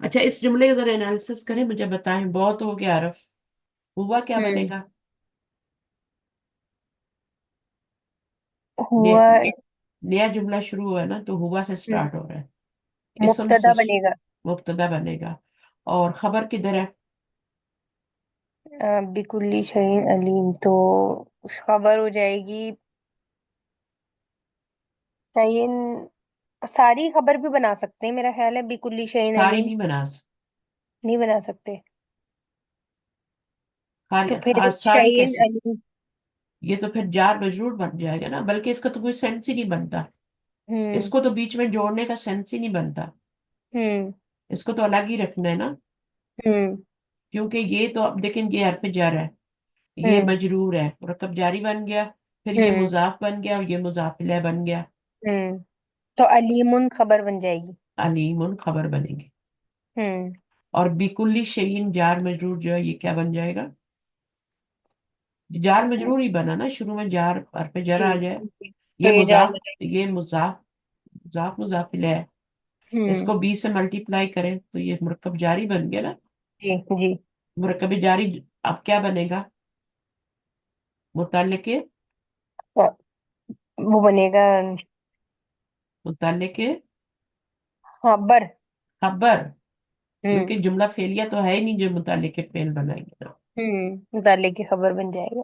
اچھا اس جملے کا ذرا انالیسس کریں، مجھے بتائیں، بہت ہو گیا عرف، ہوا کیا بنے ہوں گا؟ ہوا نیا نیا جملہ شروع ہوا ہے نا، تو ہوا سے ہوں، سٹارٹ ہو رہا ہے، اسم سے مبتدا بنے گا. مبتدا بنے گا، اور خبر کدھر ہے؟ بکلی شعین علیم، تو خبر ہو جائے گی شعین. ساری خبر بھی بنا سکتے ہیں میرا خیال ہے، بکلی شعین ساری علیم. نہیں بنا سکتے، نہیں بنا سکتے تو خالی پھر ساری شعین کیسے؟ علیم. یہ تو پھر جار مجرور بن جائے گا نا، بلکہ اس کا تو کوئی سینس ہی نہیں بنتا، اس ہوں کو تو بیچ میں جوڑنے کا سینس ہی نہیں بنتا، ہوں اس کو تو الگ ہی رکھنا ہے نا، ہوں کیونکہ یہ تو اب دیکھیں یہ حرف جر ہے، یہ ہوں مجرور ہے، مرکب جاری بن گیا، پھر یہ ہوں مضاف بن گیا، اور یہ مضاف الیہ بن گیا، ہوں تو علیم خبر بن جائے گی. علیم خبر بنے گی، ہوں اور بکلی شعین جار مجرور جو ہے یہ کیا بن جائے گا؟ جار مجرور ہی بنا نا، شروع میں جار حرف جر جی آ جائے، جی. تو یہ یہ جار مضاف، بن جائے یہ مضاف، مضاف الیہ ہے، گی. اس کو 20 سے ملٹیپلائی کریں تو یہ مرکب جاری بن گیا نا، جی جی. مرکب جاری اب کیا بنے گا؟ متعلق، وہ بنے گا متعلق خبر. خبر، ہوں کیونکہ جملہ فعلیہ تو ہے ہی نہیں جو متعلق فعل بنائیں گے نا، متعلق کی خبر بن جائے گا.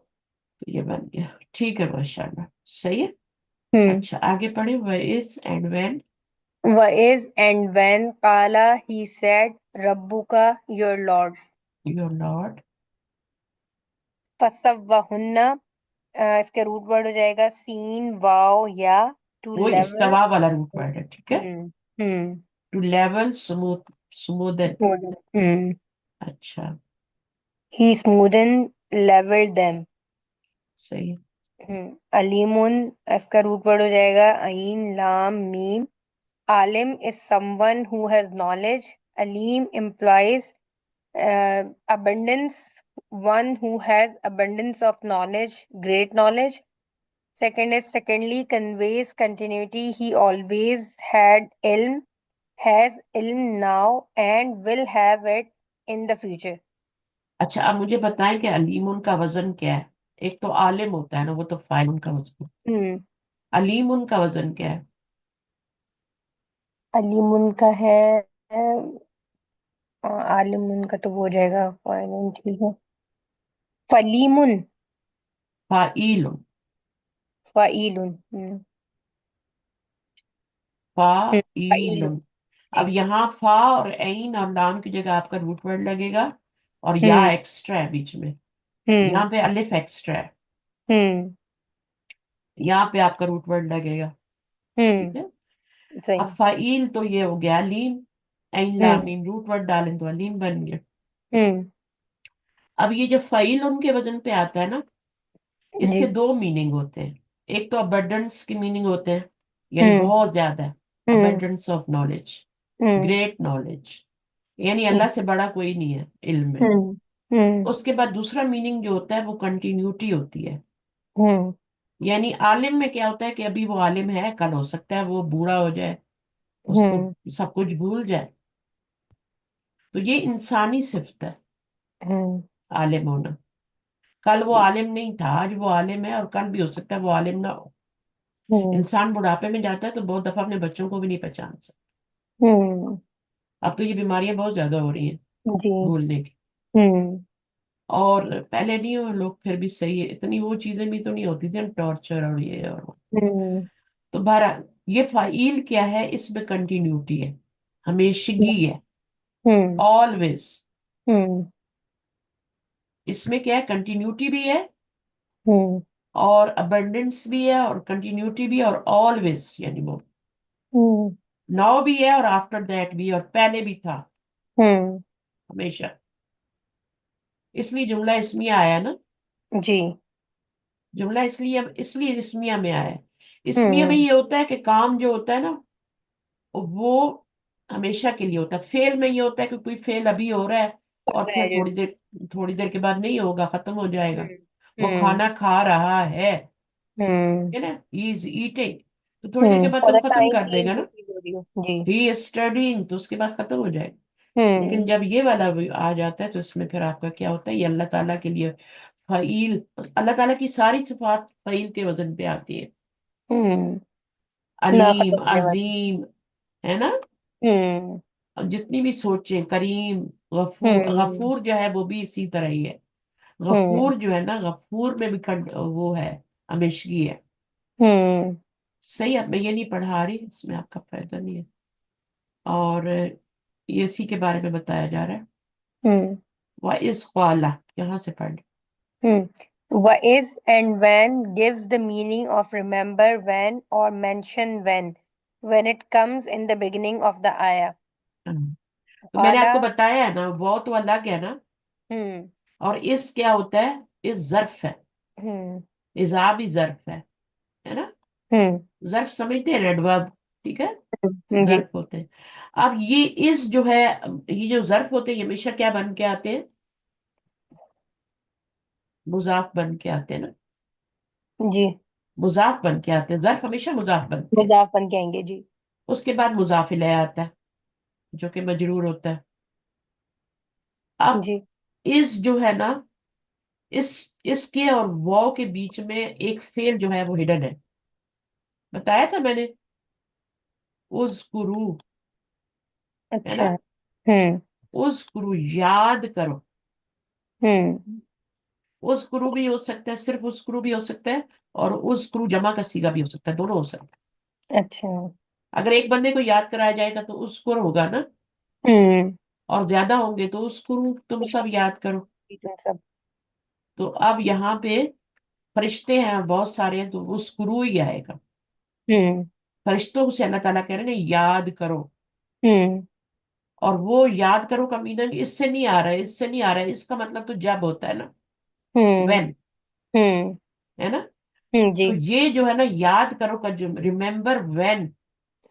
تو یہ بن گیا، ٹھیک ہے ماشاء اللہ، صحیح ہے. ہوں اچھا آگے پڑھیں، وَإِذْ اینڈ وین. وَإِذْ and when قَالَ he said رَبُّكَ your Lord. یور لارڈ، فَسَوَّهُنَّ اس کے روٹ ورڈ ہو جائے گا سین واو یا ٹو وہ لیول. استوا والا روٹ ورڈ ہے، ٹھیک ہے، ہوں ہوں ٹو لیول سمودن. ہوں اچھا he smoothened leveled them. صحیح. علیمن اس کا روٹ ورڈ ہو جائے گا عین لام میم. عالم is someone who has knowledge. Alim implies abundance, one who has abundance of knowledge, great knowledge. Second is secondly conveys continuity. He always had ilm, has ilm now, and will have it in the future. اچھا اب مجھے بتائیں کہ علیم ان کا وزن کیا ہے؟ ایک تو عالم ہوتا ہے نا، وہ تو فاعل ان کا وزن، ہوں علیم ان کا وزن کیا ہے؟ علیم کا ہے عالم کا تو وہ ہو جائے گا فائنل. ٹھیک ہے. فلیمن. فاعیل، فعیل. فاعیل. فعیل. جی. اب یہاں فا اور عین اور لام کی جگہ آپ کا روٹ ورڈ لگے گا، اور یا ہوں ایکسٹرا ہے بیچ میں، ہوں یہاں پہ الف ایکسٹرا ہے، ہوں یہاں پہ آپ کا روٹ ورڈ لگے گا، ٹھیک ہوں ہے. اب صحیح. فعیل تو یہ ہو گیا علیم، عین لام ہوں میم روٹ ورڈ ڈالیں تو علیم بن گیا. ہوں اب یہ جو فعیل ان کے وزن پہ آتا ہے نا، اس جی. کے دو میننگ ہوتے ہیں، ایک تو ابنڈنس کی میننگ ہوتے ہیں، یعنی ہوں بہت زیادہ، ہوں ابنڈنس آف نالج، ہوں گریٹ نالج، یعنی اللہ سے بڑا کوئی نہیں ہے علم میں. ہوں ہوں اس کے بعد دوسرا میننگ جو ہوتا ہے وہ کنٹینیوٹی ہوتی ہے، ہوں یعنی عالم میں کیا ہوتا ہے کہ ابھی وہ عالم ہے، کل ہو سکتا ہے وہ بوڑھا ہو جائے، اس کو ہوں سب کچھ بھول جائے، تو یہ انسانی صفت ہے ہوں عالم ہونا. کل وہ عالم نہیں تھا، آج وہ عالم ہے، اور کل بھی ہو سکتا ہے وہ عالم نہ ہو. ہوں انسان بڑھاپے میں جاتا ہے تو بہت دفعہ اپنے بچوں کو بھی نہیں پہچان سکتا. ہوں اب تو یہ بیماریاں بہت زیادہ ہو رہی ہیں جی. بھولنے کی، ہوں اور پہلے نہیں ہو لوگ پھر بھی صحیح ہے، اتنی وہ چیزیں بھی تو نہیں ہوتی تھی، ٹارچر اور یہ اور وہ. ہوں تو بہرحال یہ فعیل کیا ہے، اس میں کنٹینیوٹی ہے، ہمیشگی ہے، ہوں آلویز. ہوں اس میں کیا ہے، کنٹینیوٹی بھی ہے، ہوں اور ابنڈنس بھی ہے، اور کنٹینیوٹی بھی، اور آلویز یعنی وہ ہوں ناؤ بھی ہے، اور آفٹر دیٹ بھی، اور پہلے بھی تھا، ہوں ہمیشہ. اس لیے جملہ اسمیہ آیا نا، جی. جملہ اس لیے اسمیہ میں آیا ہے. اسمیہ میں ہوں یہ ہوتا ہے کہ کام جو ہوتا ہے نا وہ ہمیشہ کے لیے ہوتا ہے، فعل میں یہ ہوتا ہے کہ کوئی فعل ابھی ہو رہا ہے اور پھر تھوڑی دیر کے بعد نہیں ہوگا، ختم ہو جائے گا. وہ ہوں کھانا کھا رہا ہے ہوں نا، ہی از ایٹنگ، تو تھوڑی دیر کے بعد تو اور ختم ٹائم کر دے کی گا نا. انکریز ہو رہی ہو. جی. ہی از اسٹڈینگ، تو اس کے بعد ختم ہو جائے گا. لیکن جب یہ والا بھی آ جاتا ہے تو اس میں پھر آپ کا کیا ہوتا ہے، یہ اللہ تعالیٰ کے لیے فعیل، اللہ تعالیٰ کی ساری صفات فعیل کے وزن پہ آتی ہے، نہ علیم، ختم ہونے والی. عظیم، ہے نا. ہوں. اب جتنی بھی سوچیں، کریم، غفور، ہوں. غفور جو ہے وہ بھی اسی طرح ہی ہے. ہوں. غفور جو ہے نا، غفور میں بھی وہ ہے، ہمیشگی ہے. ہوں. صحیح. اب میں یہ نہیں پڑھا رہی، اس میں آپ کا فائدہ نہیں ہے. اور یہ اسی کے بارے میں بتایا جا رہا ہے. ہوں. وَإِذْ قَالَ، یہاں سے پڑھ. وَإِذْ and when gives the meaning of remember when or mention when it comes in the beginning of the ayah. تو میں نے آپ قالا. کو بتایا ہے نا، وہ تو الگ ہے نا. ہوں. اور اس کیا ہوتا ہے، اس ظرف ہے، ہوں. اذا بھی ظرف ہے نا. ہوں. ظرف سمجھتے ہیں، ریڈ ورب، ٹھیک ہے، جی. ظرف ہوتے ہیں. اب یہ اس جو ہے، یہ جو ظرف ہوتے ہیں یہ ہمیشہ کیا بن کے آتے ہیں، مضاف بن کے آتے ہیں نا. جی. مضاف بن کے آتے ہیں، ظرف ہمیشہ مضاف بنتے ہیں. مضاف بن کہیں گے. جی. اس کے بعد مضاف الیہ آتا ہے جو کہ مجرور ہوتا ہے. اب جی. اس جو ہے نا، اس اس کے اور واو کے بیچ میں ایک فعل جو ہے وہ ہڈن ہے، بتایا تھا میں نے، اذکرو، ہے نا. اچھا. ہوں. اذکرو، یاد کرو. ہوں. اذکرو بھی ہو سکتا ہے، صرف اذکرو بھی ہو سکتا ہے، اور اذکرو جمع کا صیغہ بھی ہو سکتا ہے، دونوں ہو سکتا ہے. اچھا. اگر ایک بندے کو یاد کرایا جائے گا تو اذکر ہوگا نا، ہوں. اور زیادہ ہوں گے تو اذکرو، تم سب یاد کرو. تم سب. تو اب یہاں پہ فرشتے ہیں بہت سارے ہیں تو اذکرو ہی آئے گا. ہوں. فرشتوں سے اللہ تعالیٰ کہہ رہے ہیں یاد کرو. ہوں. اور وہ یاد کرو کا میننگ اس سے نہیں آ رہا ہے، اس سے نہیں آ رہا ہے، اس کا مطلب تو جب ہوتا ہے نا، ہوں. وین، ہوں. ہے نا. جی. تو یہ جو ہے نا یاد کرو کا جو ریمبر وین،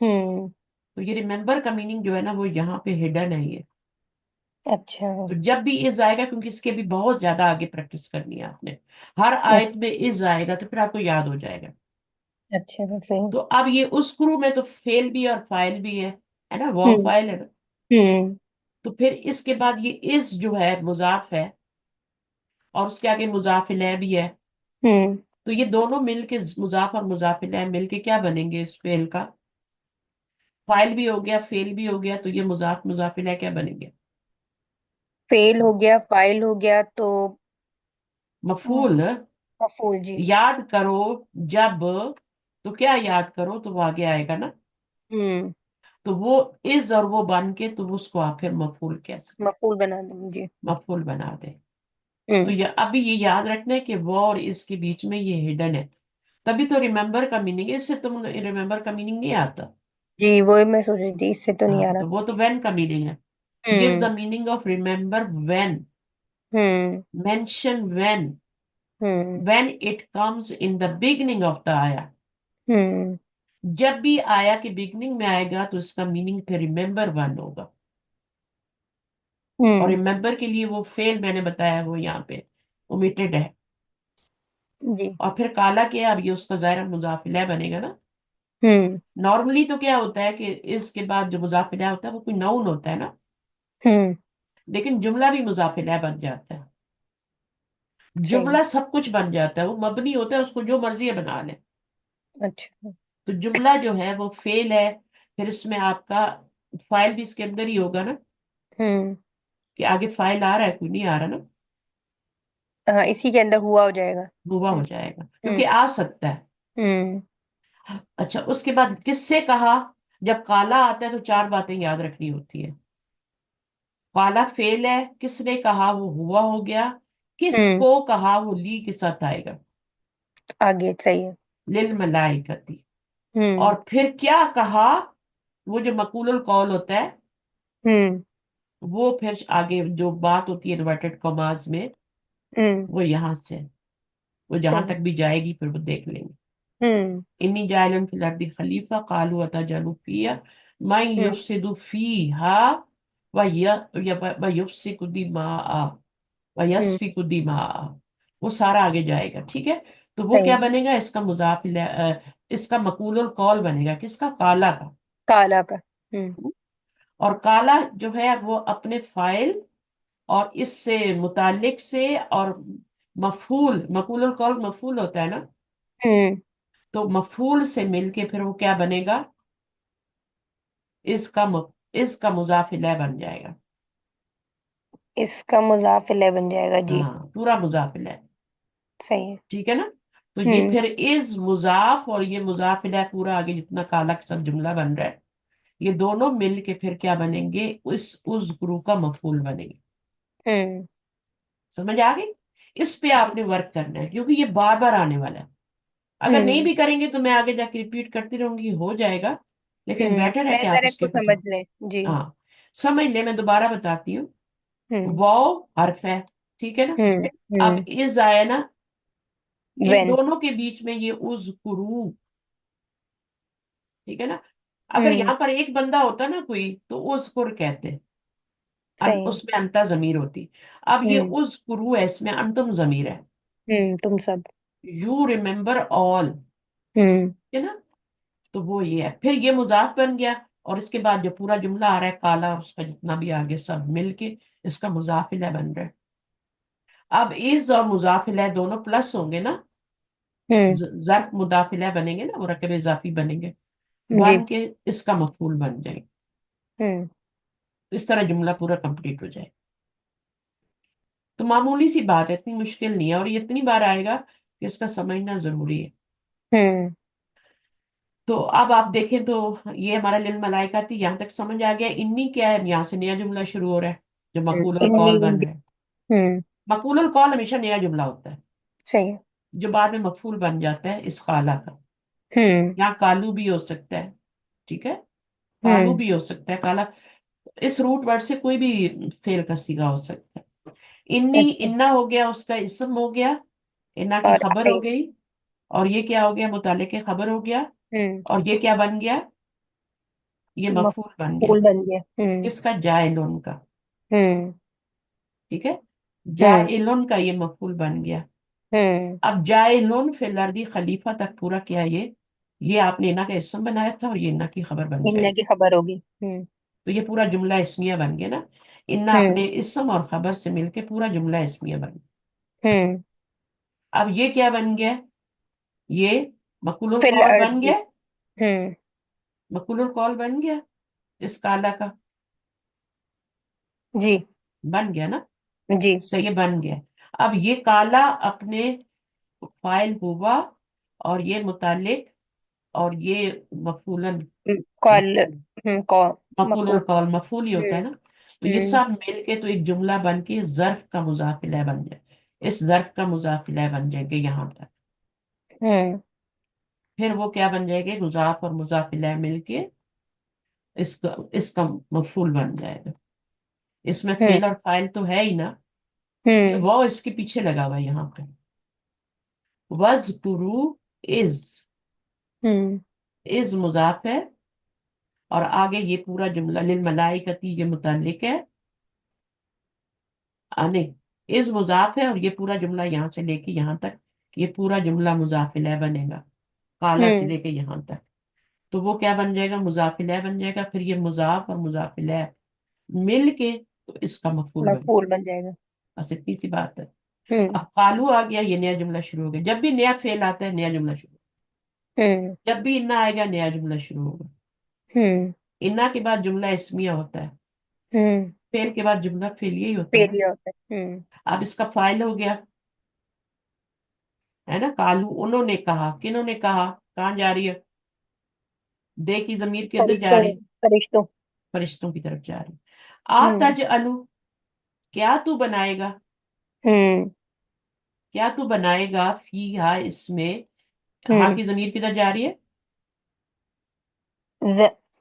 ہوں. تو یہ ریمبر کا میننگ جو ہے نا وہ یہاں پہ ہڈن ہے. یہ اچھا. تو جب بھی از آئے گا، کیونکہ اس کے بھی بہت زیادہ آگے پریکٹس کرنی ہے آپ نے، ہر آیت میں از آئے گا تو پھر آپ کو یاد ہو جائے گا. اچھا. صحیح. تو اب یہ اسکرو میں تو فعل بھی اور فائل بھی ہے نا، وہ ہوں. فائل ہے نا. ہوں. تو پھر اس کے بعد یہ از جو ہے مضاف ہے، اور اس کے آگے مضاف الیہ بھی ہے. ہوں. تو یہ دونوں مل کے، مضاف اور مضاف الیہ مل کے کیا بنیں گے، اس فعل کا فائل بھی ہو گیا، فعل بھی ہو گیا، تو یہ مضاف مضاف الیہ کیا بنیں گے، فیل ہو گیا، فائل ہو گیا، تو مفعول. مفعول. جی. یاد کرو جب، تو کیا یاد کرو، تو وہ آگے آئے گا نا. ہوں. تو وہ از اور وہ بن کے تو اس کو آپ پھر مفعول کہہ سکتے، مفعول بنا دیں. جی. مفعول بنا دیں. تو ہوں. یہ ابھی یہ یاد رکھنا ہے کہ وہ اور اس کے بیچ میں یہ ہڈن ہے. تبھی تو ریممبر کا میننگ، اس سے تم ریممبر کا میننگ نہیں آتا. جی، وہی میں سوچ رہی تھی، اس سے تو نہیں آ تو رہا. وہ تو وین کا میننگ ہے. gives ہوں. the meaning of remember when, ہوں. mention ہوں. when it comes in the beginning of the ayah. ہوں. جب بھی آیا کے بگننگ میں آئے گا تو اس کا میننگ پھر ریممبر ون ہوگا. اور ہوں. ریممبر کے لیے وہ فعل میں نے بتایا وہ یہاں پہ omitted ہے. جی. اور پھر کالا کیا، اب یہ اس کا ظاہر مضاف الیہ بنے گا نا. ہوں. نارملی تو کیا ہوتا ہے کہ اس کے بعد جو مضاف الیہ ہوتا ہے وہ کوئی ناؤن ہوتا ہے نا، ہوں. لیکن جملہ بھی مضاف الیہ بن جاتا ہے. صحیح. جملہ سب کچھ بن جاتا ہے، وہ مبنی ہوتا ہے، اس کو جو مرضی ہے بنا لے. اچھا. تو جملہ جو ہے وہ فعل ہے، پھر اس میں آپ کا فائل بھی اس کے اندر ہی ہوگا نا، ہوں. کہ آگے فائل آ رہا ہے، کوئی نہیں آ رہا نا، ہاں، اسی کے اندر ہوا ہو جائے گا. ہوا ہوں. ہو جائے گا ہوں. کیونکہ آ سکتا ہے. ہوں. اچھا، اس کے بعد کس سے کہا، جب کالا آتا ہے تو چار باتیں یاد رکھنی ہوتی ہے. کالا فعل ہے، کس نے کہا وہ ہوا ہو گیا، کس ہوں. کو کہا وہ لی کے ساتھ آئے گا، آگے. صحیح ہے. للملائکتی. ہوں. اور پھر کیا کہا، وہ جو مقول القول ہوتا ہے ہوں. وہ پھر آگے جو بات ہوتی ہے انورٹڈ کماز میں، ہوں. وہ یہاں سے، وہ جہاں صحیح. تک بھی جائے گی پھر وہ دیکھ لیں گے. ہوں. انی جاعل فی الارض خلیفہ قالوا اتجعل فیہا من ہوں. یفسد فیہا ویسفک الدماء ہوں. ویسفک الدماء، وہ سارا آگے جائے گا. ٹھیک ہے. تو وہ صحیح. کیا بنے گا، اس کا مضاف اس کا مقول القول بنے گا، کس کا، کالا کا. کالا کا. ہوں. اور کالا جو ہے وہ اپنے فائل اور اس سے متعلق سے اور مفعول القول مفعول ہوتا ہے نا، ہوں تو مفعول سے مل کے پھر وہ کیا بنے گا، اس کا مضاف الیہ بن جائے گا. اس کا مضاف الیہ بن جائے گا. جی ہاں پورا مضاف الیہ. صحیح ہے. ٹھیک ہے نا. تو یہ ہوں پھر از مضاف اور یہ مضاف الیہ پورا آگے جتنا کالا کا سب جملہ بن رہا ہے، یہ دونوں مل کے پھر کیا بنیں گے، اس گرو کا مفعول بنے گے. ہوں سمجھ آ گئی. اس پہ آپ نے ورک کرنا ہے کیونکہ یہ بار بار آنے والا ہے. اگر نہیں ہوں بھی کریں گے تو میں آگے جا کے ریپیٹ کرتی رہوں گی، ہو جائے گا، لیکن بیٹر ہے کہ آپ بہتر ہے اس کو کے اوپر سمجھ لیں. جی. ہاں سمجھ لیں. میں دوبارہ بتاتی ہوں. ہوں واو حرف ہے، ٹھیک ہے نا. ہوں اب ہوں از آیا نا، ان وین. دونوں کے بیچ میں یہ اذکرو، ٹھیک ہے نا. اگر ہوں یہاں پر ایک بندہ ہوتا نا کوئی تو اذکر کہتے، صحیح ہے. اس میں انتا ضمیر ہوتی. اب ہوں یہ اذکرو ہے، اس میں انتم ضمیر ہے. تم سب. یو ریمبر آل، ہوں ٹھیک ہے نا. تو وہ یہ ہے، پھر یہ مضاف بن گیا. اور اس کے بعد جو پورا جملہ آ رہا ہے کالا اور اس کا جتنا بھی آگے سب مل کے اس کا مضاف الیہ بن رہا ہے. اب از اور مضاف الیہ دونوں پلس ہوں گے نا، ہوں ظرف مضاف الیہ بنیں گے نا، مرکب اضافی بنیں گے، جی. بن کے اس کا مفعول بن جائے گا. ہوں تو اس طرح جملہ پورا کمپلیٹ ہو جائے. تو معمولی سی بات ہے، اتنی مشکل نہیں ہے، اور یہ اتنی بار آئے گا کہ اس کا سمجھنا ضروری ہے. ہوں تو اب آپ دیکھیں تو یہ ہمارا للملائکہ تھی، یہاں تک سمجھ آ گیا. انی کیا ہے، یہاں سے نیا جملہ شروع ہو رہا ہے جو مقول انی القول بن رہا ہے. ہوں مقول القول ہمیشہ نیا جملہ ہوتا ہے صحیح ہے. جو بعد میں مفعول بن جاتا ہے اس قالا کا. ہوں یہاں کالو بھی ہو سکتا ہے، ٹھیک ہے، کالو ہوں بھی ہو سکتا ہے، کالا. اس روٹ ورڈ سے کوئی بھی فعل کا صیغہ ہو سکتا ہے. انی اچھا. انا ہو گیا، اس کا اسم ہو گیا، انا کی اور خبر آئی. ہو گئی. اور یہ کیا ہو گیا، متعلق خبر ہو گیا. ہوں اور یہ کیا بن گیا، یہ مفعول بن گیا. مفعول بن گیا. اس کا جائلون کا، ہوں ٹھیک ہے، ہوں جائلون کا یہ مفعول بن گیا. ہوں اب جائلون فی الارض خلیفہ تک پورا کیا، یہ آپ نے انا کا اسم بنایا تھا اور یہ انا کی خبر بن جائے ان گی. کی خبر ہوگی. تو یہ پورا جملہ اسمیہ بن گیا نا. انا ہوں اپنے اسم اور خبر سے مل کے پورا جملہ اسمیہ بن گیا. ہوں اب یہ کیا بن گیا، یہ مقول فی القول بن الارض. گیا. ہوں مقول القول بن گیا اس کالا کا، جی. بن گیا نا. جی. صحیح بن گیا. اب یہ کالا اپنے فائل ہوا اور یہ متعلق اور یہ مفعولن، کال. مفعول، کو مقول مفعول. القول مفعول ہی ہوتا ہے ہوں نا. تو یہ ہوں سب مل کے تو ایک جملہ بن کے ظرف کا مضاف الیہ بن جائے. اس ظرف کا مضاف الیہ بن جائیں گے یہاں تک. ہوں پھر وہ کیا بن جائے گے، مضاف اور مضاف الیہ مل کے اس کا مفعول بن جائے گا. اس میں ہوں فعل اور فاعل تو ہے ہی نا، یہ ہوں وہ اس کے پیچھے لگا ہوا ہے یہاں پہ. وَاذْکُرُوا ہوں از مضاف ہے، اور آگے یہ پورا جملہ للملائکتی یہ متعلق ہے. نہیں، از مضاف ہے اور یہ پورا جملہ یہاں سے لے کے یہاں تک یہ پورا جملہ مضاف الیہ بنے گا، کالا سے ہوں لے کے یہاں تک. تو وہ کیا بن جائے گا، مضاف الیہ بن جائے گا. پھر یہ مضاف اور مضاف الیہ مل کے تو اس کا مفعول بن جائے مفعول بن جائے گا. گا. بس اتنی سی بات ہے. ہوں اب قالو آ گیا، یہ نیا جملہ شروع ہو گیا. جب بھی نیا فعل آتا ہے نیا جملہ شروع، ہوں جب بھی انا آئے گا نیا جملہ شروع ہوگا. ہوں انا کے بعد جملہ اسمیہ ہوتا ہے، ہوں فعل کے بعد جملہ فعلیہ ہی ہوتا ہے نا. فیلیا ہوتا ہے. اب اس کا فاعل ہو گیا ہے نا. کالو انہوں نے کہا، کنہوں نے کہا، کہاں جا رہی ہے، دے کی ضمیر کے ادھر جا فرشتوں. رہی، فرشتوں. فرشتوں کی طرف جا رہی. ہوں آتج الو، کیا تو بنائے گا، ہوں کیا تو بنائے گا، فی ہا اس میں، ہا ہوں کی ضمیر کدھر جا رہی ہے،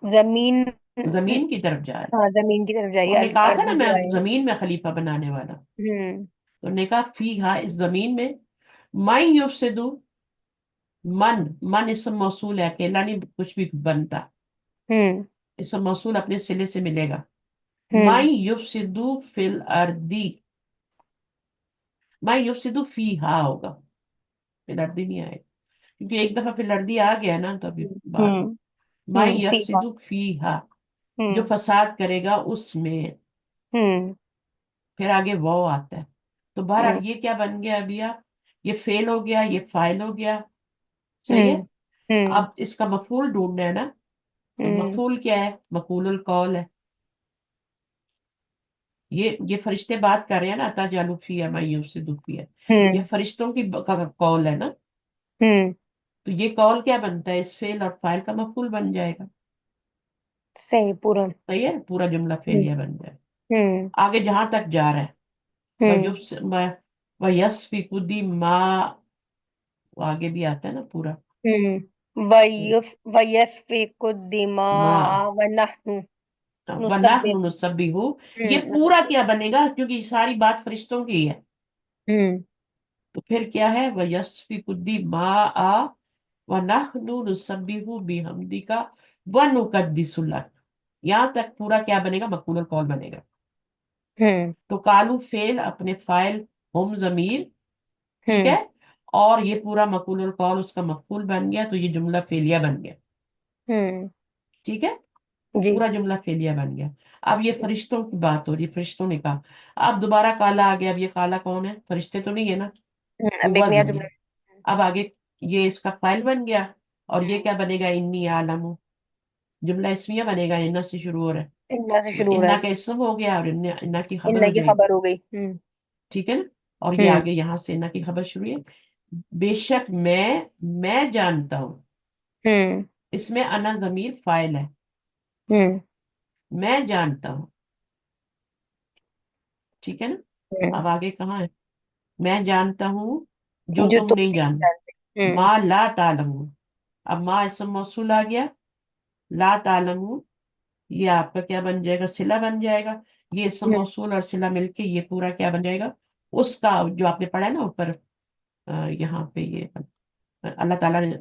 زمین. زمین کی طرف جا رہی. ہاں زمین کی طرف جا رہی ہم ہے. نے کہا تھا نا ارض میں جو ہے. زمین میں خلیفہ بنانے والا. ہوں تو نے کہا فی ہا اس زمین میں، میں یفسدو، من اسم موصول ہے، اکیلا نہیں کچھ بھی بنتا، ہوں اسم موصول اپنے صلے سے ملے گا. ہوں میں یفسدو فی الارضی، میں یفسدو فی ہا ہوگا، فی الارضی نہیں آئے گا کیونکہ ایک دفعہ فی الارضی آ گیا نا تو ابھی بات. ہوں میں فی. یفسدو فی ہا، جو فساد کرے گا اس میں. ہوں پھر آگے وہ آتا ہے. تو بہرحال ہوں یہ کیا بن گیا ابھی؟ آپ یہ فیل ہو گیا، یہ فائل ہو گیا. صحیح ہے. ہوں ہوں اب اس کا مفعول ڈھونڈنا ہے نا. تو ہوں مفعول کیا ہے؟ مفعول القول ہے. یہ فرشتے بات کر رہے ہیں نا، اتا جالو فی میوس سے دکھی ہے. یہ ہوں فرشتوں کی قول ہے نا. ہوں تو یہ قول کیا بنتا ہے؟ اس فعل اور فاعل کا مفعول بن جائے گا. صحیح پورا. صحیح ہے، پورا جملہ ہوں فعلیہ بن جائے. ہوں آگے جہاں تک جا رہا ہے ہوں وَيَسْفِكُ الدِّمَاءَ، آگے بھی آتا ہے نا پورا. وَيَسْفِكُ ما الدِّمَاءَ وَنَحْنُ وَنَحْنُ نُسَبِّحُ. نُسَبِّحُ، یہ پورا کیا بنے گا؟ کیونکہ یہ ساری بات فرشتوں کی ہے. ہوں تو پھر کیا ہے؟ وَيَسْفِكُ الدِّمَاءَ وَنَحْنُ نُسَبِّحُ بِحَمْدِكَ وَنُقَدِّسُ لَكَ. یہاں تک پورا کیا بنے گا؟ مقبول القول بنے گا. ہوں تو کالو فعل، اپنے فاعل ہم ضمیر، ٹھیک ہوں ہے. اور یہ پورا مقبول القول اس کا مفعول بن گیا. تو یہ جملہ فعلیہ بن گیا. ہوں ٹھیک ہے، جی. پورا جملہ فعلیہ بن گیا. اب یہ فرشتوں کی بات ہو رہی ہے، فرشتوں نے کہا. اب دوبارہ کالا آ گیا. اب یہ کالا کون ہے؟ فرشتے تو نہیں ہے نا. اب ایک ہوا نیا ضمیر. جملہ. اب آگے یہ اس کا فائل بن گیا. اور یہ کیا بنے گا؟ انی عالم. جملہ اسمیہ بنے گا، انا سے شروع ہو رہا انا سے ہے. شروع ہو رہا انا ہے. کا اسم ہو گیا اور انا کی خبر انا ہو کی جائے گی. خبر ہو گئی. ٹھیک ہے نا. اور یہ ہوں آگے یہاں سے انا کی خبر شروع ہے. بے شک میں جانتا ہوں. ہوں اس میں انا ضمیر فاعل ہے. ہوں میں جانتا ہوں. ٹھیک ہے نا. ہوں اب آگے کہاں ہے؟ میں جانتا ہوں جو جو تم تم نہیں نہیں جانتے. جانتے. ما لا تعلمون. اب ما اسم موصول آ گیا. لا تعلمون یہ آپ کا کیا بن جائے گا؟ صلہ بن جائے گا. یہ اسم ہوں موصول اور صلہ مل کے یہ پورا کیا بن جائے گا؟ اس کا جو آپ نے پڑھا ہے نا اوپر، یہاں پہ یہ اللہ تعالیٰ نے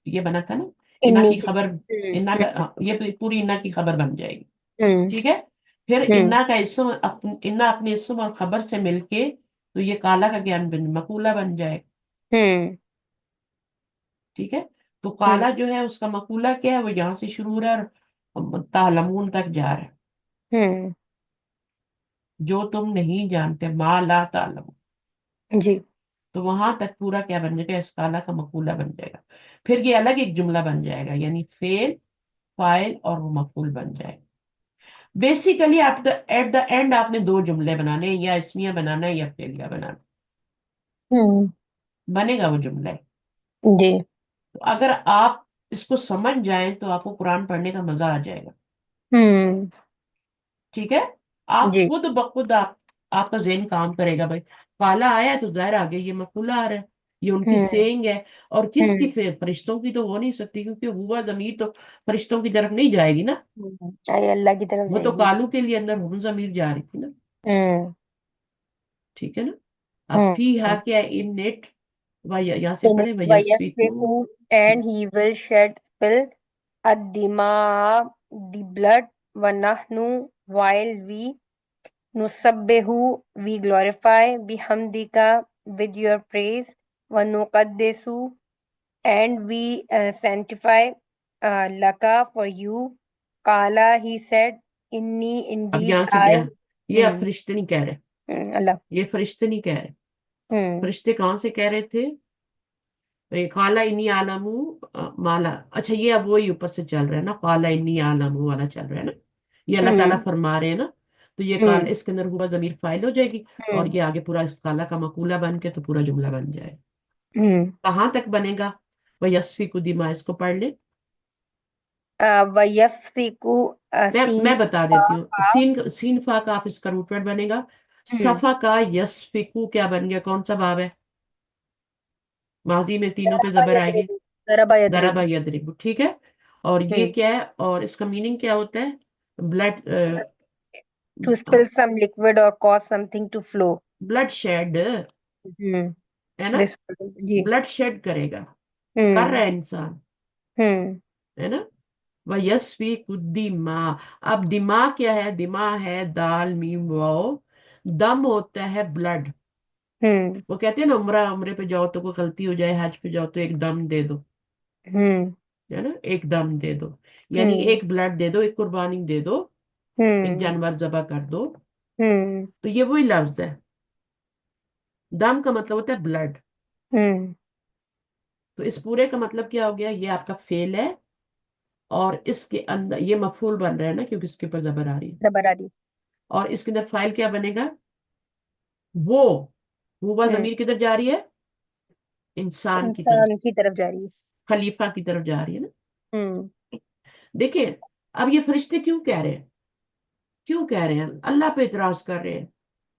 یہ بنا تھا نا. انا انی کی سے. خبر، ہوں انا کا یہ پوری انا کی خبر بن جائے گی. ہوں ٹھیک ہے. پھر ہوں انا کا اسم انا اپنے اسم اور خبر سے مل کے تو یہ کالا کا گیان مقولہ بن جائے گا. ہوں ٹھیک ہے. تو ہوں کالا جو ہے اس کا مقولہ کیا ہے؟ وہ یہاں سے شروع ہو رہا ہے اور تعلمون تک جا رہا ہے. ہوں جو تم نہیں جانتے، ما لا تعلم. جی. تو وہاں تک پورا کیا بن جائے گا؟ اس کالا کا مقولہ بن جائے گا. پھر یہ الگ ایک جملہ بن جائے گا، یعنی فعل، فاعل اور وہ مفعول بن جائے گا. بیسیکلی آپ ایٹ دا اینڈ آپ نے دو جملے بنانے ہیں، یا اسمیہ بنانا ہے یا فعلیہ بنانا. ہوں بنے گا وہ جملہ. جی. تو اگر آپ اس کو سمجھ جائیں تو آپ کو قرآن پڑھنے کا مزہ آ جائے گا. ہوں ٹھیک ہے. آپ جی. خود بخود آپ کا ذہن کام کرے گا. بھائی کالا آیا ہے تو ظاہر آگے یہ مقولہ آ رہا ہے، یہ ان کی ہوں سینگ ہے. اور کس ہوں کی؟ فرشتوں کی تو ہو نہیں سکتی، کیونکہ ہوا ضمیر تو فرشتوں کی طرف نہیں جائے گی نا. آئے اللہ کی طرف وہ جائے تو گی. کالو کے لیے اندر ہم ضمیر جا رہی تھی نا. ہوں ٹھیک ہے نا. اب ہوں فی ہا کیا ان نیٹ، یہاں سے پڑھے ویسفیکو. and he will shed spill الدماء the blood ونحن while we نسبح we glorify بحمدika with your praise ونقدس and we sanctify laka for you. Kala he said inni اب indeed یہاں سے I. یہ اب فرشتے نہیں کہہ رہے. اللہ. یہ فرشتے نہیں کہہ رہے. ہوں فرشتے کہاں سے کہہ رہے تھے؟ قالا انی عالم مالا. اچھا یہ اب وہی اوپر سے چل رہا ہے نا، قالا انی عالم والا چل رہا ہے نا. یہ اللہ تعالیٰ ہوں فرما رہے ہیں نا. تو یہ ہوں اس کے اندر ہوا ضمیر فاعل ہو جائے گی. اور ہوں یہ آگے پورا اس کالا کا مقولہ بن کے تو پورا جملہ بن جائے. ہوں کہاں تک بنے گا؟ وہ یسفی کو دما، اس کو پڑھ لیں. وَيَفْسِقُ میں سین بتا فا دیتی ہوں. قاف. سین فا کا آپ اس کا روٹ ورڈ بنے گا. ہوں صفا کا یسفکو کیا بن گیا؟ کون سا باب ہے؟ ماضی میں تینوں پہ ضربہ زبر آئے گی. یضرب. ضربہ یضرب. دربا یدرب. ٹھیک ہے. اور ہوں یہ کیا ہے؟ اور اس کا میننگ کیا ہوتا ہے؟ Blood to spill some liquid or cause something to flow. Bloodshed ہوں ہے نا. this. جی. بلڈ شیڈ کرے گا، کر ہوں رہا ہے انسان، ہوں ہے نا. وَيَسْفِي الدِّمَاءَ. اب دماغ کیا ہے؟ دماغ ہے دال میم واو. دم ہوتا ہے بلڈ. ہوں وہ کہتے ہیں نا عمرے پہ جاؤ تو کوئی غلطی ہو جائے، حج پہ جاؤ تو ایک دم دے دو. ہوں ہے نا، ایک دم دے دو، یعنی ہوں ایک بلڈ دے دو، ایک قربانی دے دو، ایک ہوں جانور ذبح کر دو. ہوں تو یہ وہی لفظ ہے. دم کا مطلب ہوتا ہے بلڈ. ہوں تو اس پورے کا مطلب کیا ہو گیا؟ یہ آپ کا فعل ہے، اور اس کے اندر یہ مفعول بن رہا ہے نا، کیونکہ اس کے اوپر زبر آ رہی ہے. زبردی. اور اس کے اندر فاعل کیا بنے گا؟ وہ وہ ہوں ضمیر کدھر جا رہی ہے؟ انسان کی طرف، انسان کی طرف جا رہی ہے. خلیفہ کی طرف جا رہی ہے نا. ہوں دیکھیں، اب یہ فرشتے کیوں کہہ رہے ہیں؟ کیوں کہہ رہے ہیں؟ اللہ پہ اعتراض کر رہے ہیں.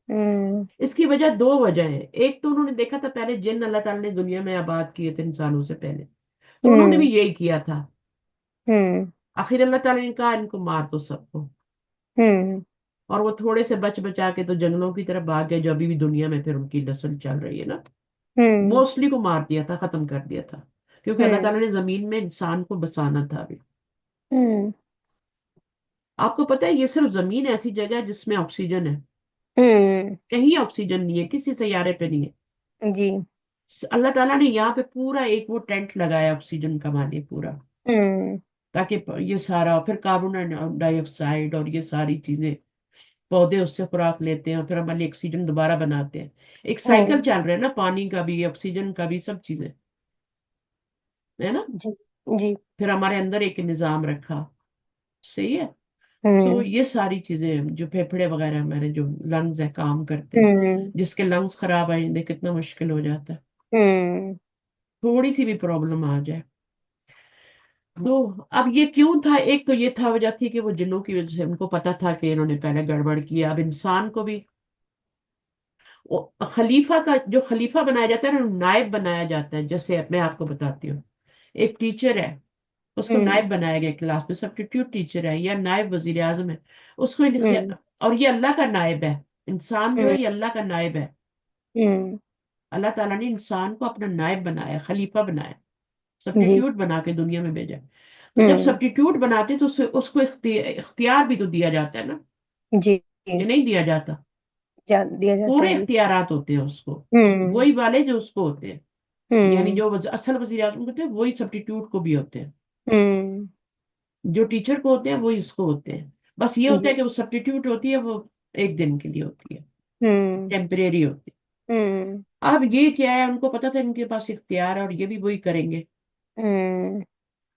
ہوں اس کی وجہ دو وجہ ہیں. ایک تو انہوں نے دیکھا تھا پہلے جن اللہ تعالیٰ نے دنیا میں آباد کیے تھے انسانوں سے پہلے، تو انہوں نے ہوں بھی یہی کیا تھا. ہوں آخر اللہ تعالیٰ نے کہا ان کو مار دو سب کو. ہوں اور وہ تھوڑے سے بچ بچا کے تو جنگلوں کی طرف بھاگ گئے، جو ابھی بھی دنیا میں پھر ان کی نسل چل رہی ہے نا. ہوں موسٹلی کو مار دیا تھا، ختم کر دیا تھا، کیونکہ اللہ ہوں تعالیٰ نے زمین میں انسان کو بسانا تھا ابھی. ہوں آپ کو پتا ہے یہ صرف زمین ایسی جگہ ہے جس میں آکسیجن ہے. ہوں کہیں آکسیجن نہیں ہے، کسی سیارے پہ نہیں ہے. جی. اللہ تعالیٰ نے یہاں پہ پورا ایک وہ ٹینٹ لگایا آکسیجن کا مانے پورا، ہوں تاکہ یہ سارا پھر کاربن ڈائی آکسائڈ اور یہ ساری چیزیں، پودے اس سے خوراک لیتے ہیں اور پھر ہمارے لیے آکسیجن دوبارہ بناتے ہیں. ایک سائیکل ہوں چل رہا ہے نا، پانی کا بھی، آکسیجن کا بھی، سب چیزیں ہے نا. جی. جی. پھر ہمارے اندر ایک نظام رکھا. صحیح ہے. تو ہوں یہ ساری چیزیں جو پھیپھڑے وغیرہ ہمارے جو لنگز ہیں کام کرتے ہیں. ہوں جس کے لنگز خراب آ جائیں کتنا مشکل ہو جاتا ہے، ہوں تھوڑی سی بھی پرابلم آ جائے. تو اب یہ کیوں تھا؟ ایک تو یہ تھا وجہ تھی کہ وہ جنوں کی وجہ سے ان کو پتا تھا کہ انہوں نے پہلے گڑبڑ کیا. اب انسان کو بھی خلیفہ کا جو خلیفہ بنایا جاتا ہے نا، نائب بنایا جاتا ہے. جیسے میں آپ کو بتاتی ہوں، ایک ٹیچر ہے، اس کو ہوں نائب بنایا گیا کلاس میں، سبسٹیٹیوٹ ٹیچر ہے یا نائب وزیر اعظم ہے اس کو ہوں اور یہ اللہ کا نائب ہے. انسان جو ہے ہوں یہ اللہ کا نائب ہے. ہوں اللہ تعالیٰ نے انسان کو اپنا نائب بنایا، خلیفہ بنایا، جی. سبسٹیٹیوٹ بنا کے دنیا میں بھیجا. تو جب ہوں سبسٹیٹیوٹ بناتے تو اس کو اختیار بھی تو دیا جاتا ہے نا، جی. جی. یہ نہیں دیا جاتا. دیا جاتا پورے ہے جی. اختیارات ہوتے ہیں اس کو، ہوں وہی والے جو اس کو ہوتے ہیں. یعنی ہوں جو اصل وزیر اعظم ہوتے ہیں وہی سبسٹیٹیوٹ کو بھی ہوتے ہیں. ہوں جو ٹیچر کو ہوتے ہیں وہی اس کو ہوتے ہیں. بس یہ ہوتا جی. ہے کہ وہ سبسٹیٹیوٹ ہوتی ہے، وہ ایک دن کے لیے ہوتی ہے، ہوں ٹیمپریری ہوتی ہے. ہوں اب یہ کیا ہے، ان کو پتا تھا ان کے پاس اختیار ہے اور یہ بھی وہی کریں گے. ہوں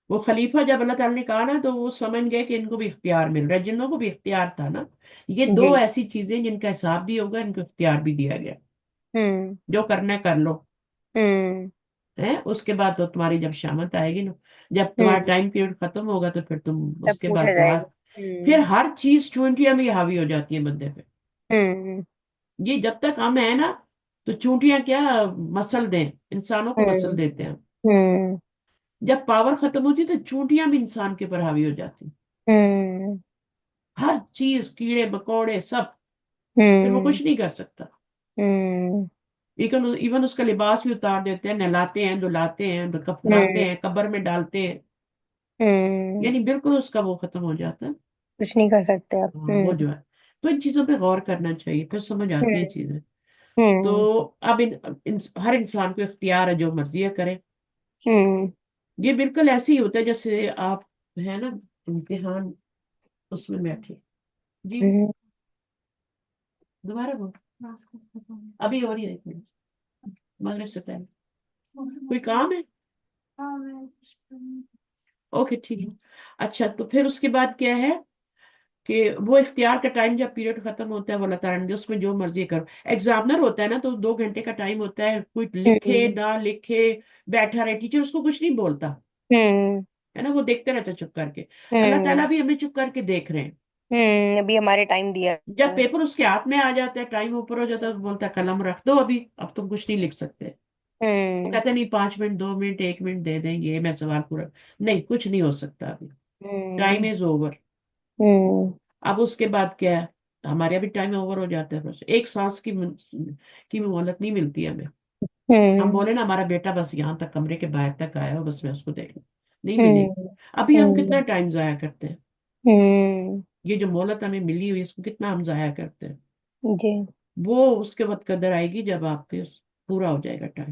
وہ خلیفہ جب اللہ تعالیٰ نے کہا نا تو وہ سمجھ گئے کہ ان کو بھی اختیار مل رہا ہے، جنوں کو بھی اختیار تھا نا. یہ دو جی. ایسی چیزیں جن کا حساب بھی ہوگا، ان کو اختیار بھی دیا گیا. ہوں جو کرنا ہے کر لو ہوں ہے. اس کے بعد تو تمہاری جب شامت آئے گی نا، جب تمہارا ہوں ٹائم پیریڈ ختم ہوگا تو پھر تم تب اس کے پوچھا بعد جائے دعا. گا. پھر ہر چیز چونٹیاں بھی حاوی ہو جاتی ہیں بندے پہ. ہوں یہ جب تک ہم ہیں نا تو چونٹیاں کیا مسل دیں، انسانوں کو مسل ہوں دیتے ہیں. ہوں جب پاور ختم ہوتی تو چونٹیاں بھی انسان کے اوپر حاوی ہو جاتی. ہوں ہر چیز، کیڑے مکوڑے سب، پھر وہ ہوں کچھ نہیں کر سکتا. ہوں ایون اس کا لباس بھی اتار دیتے ہیں، نہلاتے ہیں، دھلاتے ہیں، کپڑاتے ہوں ہیں، قبر میں ڈالتے ہیں. ہوں یعنی بالکل اس کا وہ ختم ہو جاتا ہے. کچھ نہیں کر سکتے آپ. ہاں وہ جو ہے. تو ان چیزوں پہ غور کرنا چاہیے، پھر سمجھ آتی ہیں ہوں چیزیں. تو ہوں اب ہر انسان کو اختیار ہے جو مرضی ہے کرے. ہوں یہ بالکل ایسے ہی ہوتا ہے جیسے آپ ہے نا امتحان اس میں بیٹھے. جی ہوں دوبارہ بول. ابھی اور ہی ایک منٹ، مغرب سے پہلے کوئی کام ہے؟ اوکے ٹھیک ہے. اچھا تو پھر اس کے بعد کیا ہے کہ وہ اختیار کا ٹائم جب پیریڈ ختم ہوتا ہے وہ اللہ تعالیٰ نے اس میں جو مرضی کرو. ایگزامنر ہوتا ہے نا تو 2 گھنٹے کا ٹائم ہوتا ہے، کوئی لکھے ہوں نہ لکھے بیٹھا رہے، ٹیچر اس کو کچھ نہیں بولتا ہوں ہے نا، وہ دیکھتے رہتا چپ کر کے. اللہ ہوں تعالیٰ بھی ہمیں چپ کر کے دیکھ رہے ہیں. ابھی ہمارے ٹائم دیا جب ہے. پیپر اس کے ہاتھ میں آ جاتا ہے، ٹائم اوپر ہو جاتا ہے تو بولتا ہے قلم رکھ دو اب تم کچھ نہیں لکھ سکتے. وہ ہوں کہتے ہیں نہیں 5 منٹ 2 منٹ 1 منٹ دے دیں گے میں سوال پورا. نہیں کچھ نہیں ہو سکتا ابھی، ٹائم ہوں از اوور. ہوں اب اس کے بعد کیا ہے، ہمارے ابھی ٹائم اوور ہو جاتا ہے. بس ایک سانس کی مہلت نہیں ملتی ہمیں. ہم ہوں بولے نا ہمارا بیٹا بس یہاں تک کمرے کے باہر تک آیا ہو، بس میں اس کو دیکھ لوں، نہیں ملے ہوں گی. ابھی ہم ہوں کتنا ٹائم ضائع کرتے ہیں. ہوں یہ جو مہلت ہمیں ملی ہوئی ہے اس کو کتنا ہم ضائع کرتے ہیں. جی. وہ اس کے وقت قدر آئے گی جب آپ کے پورا ہو جائے گا ٹائم.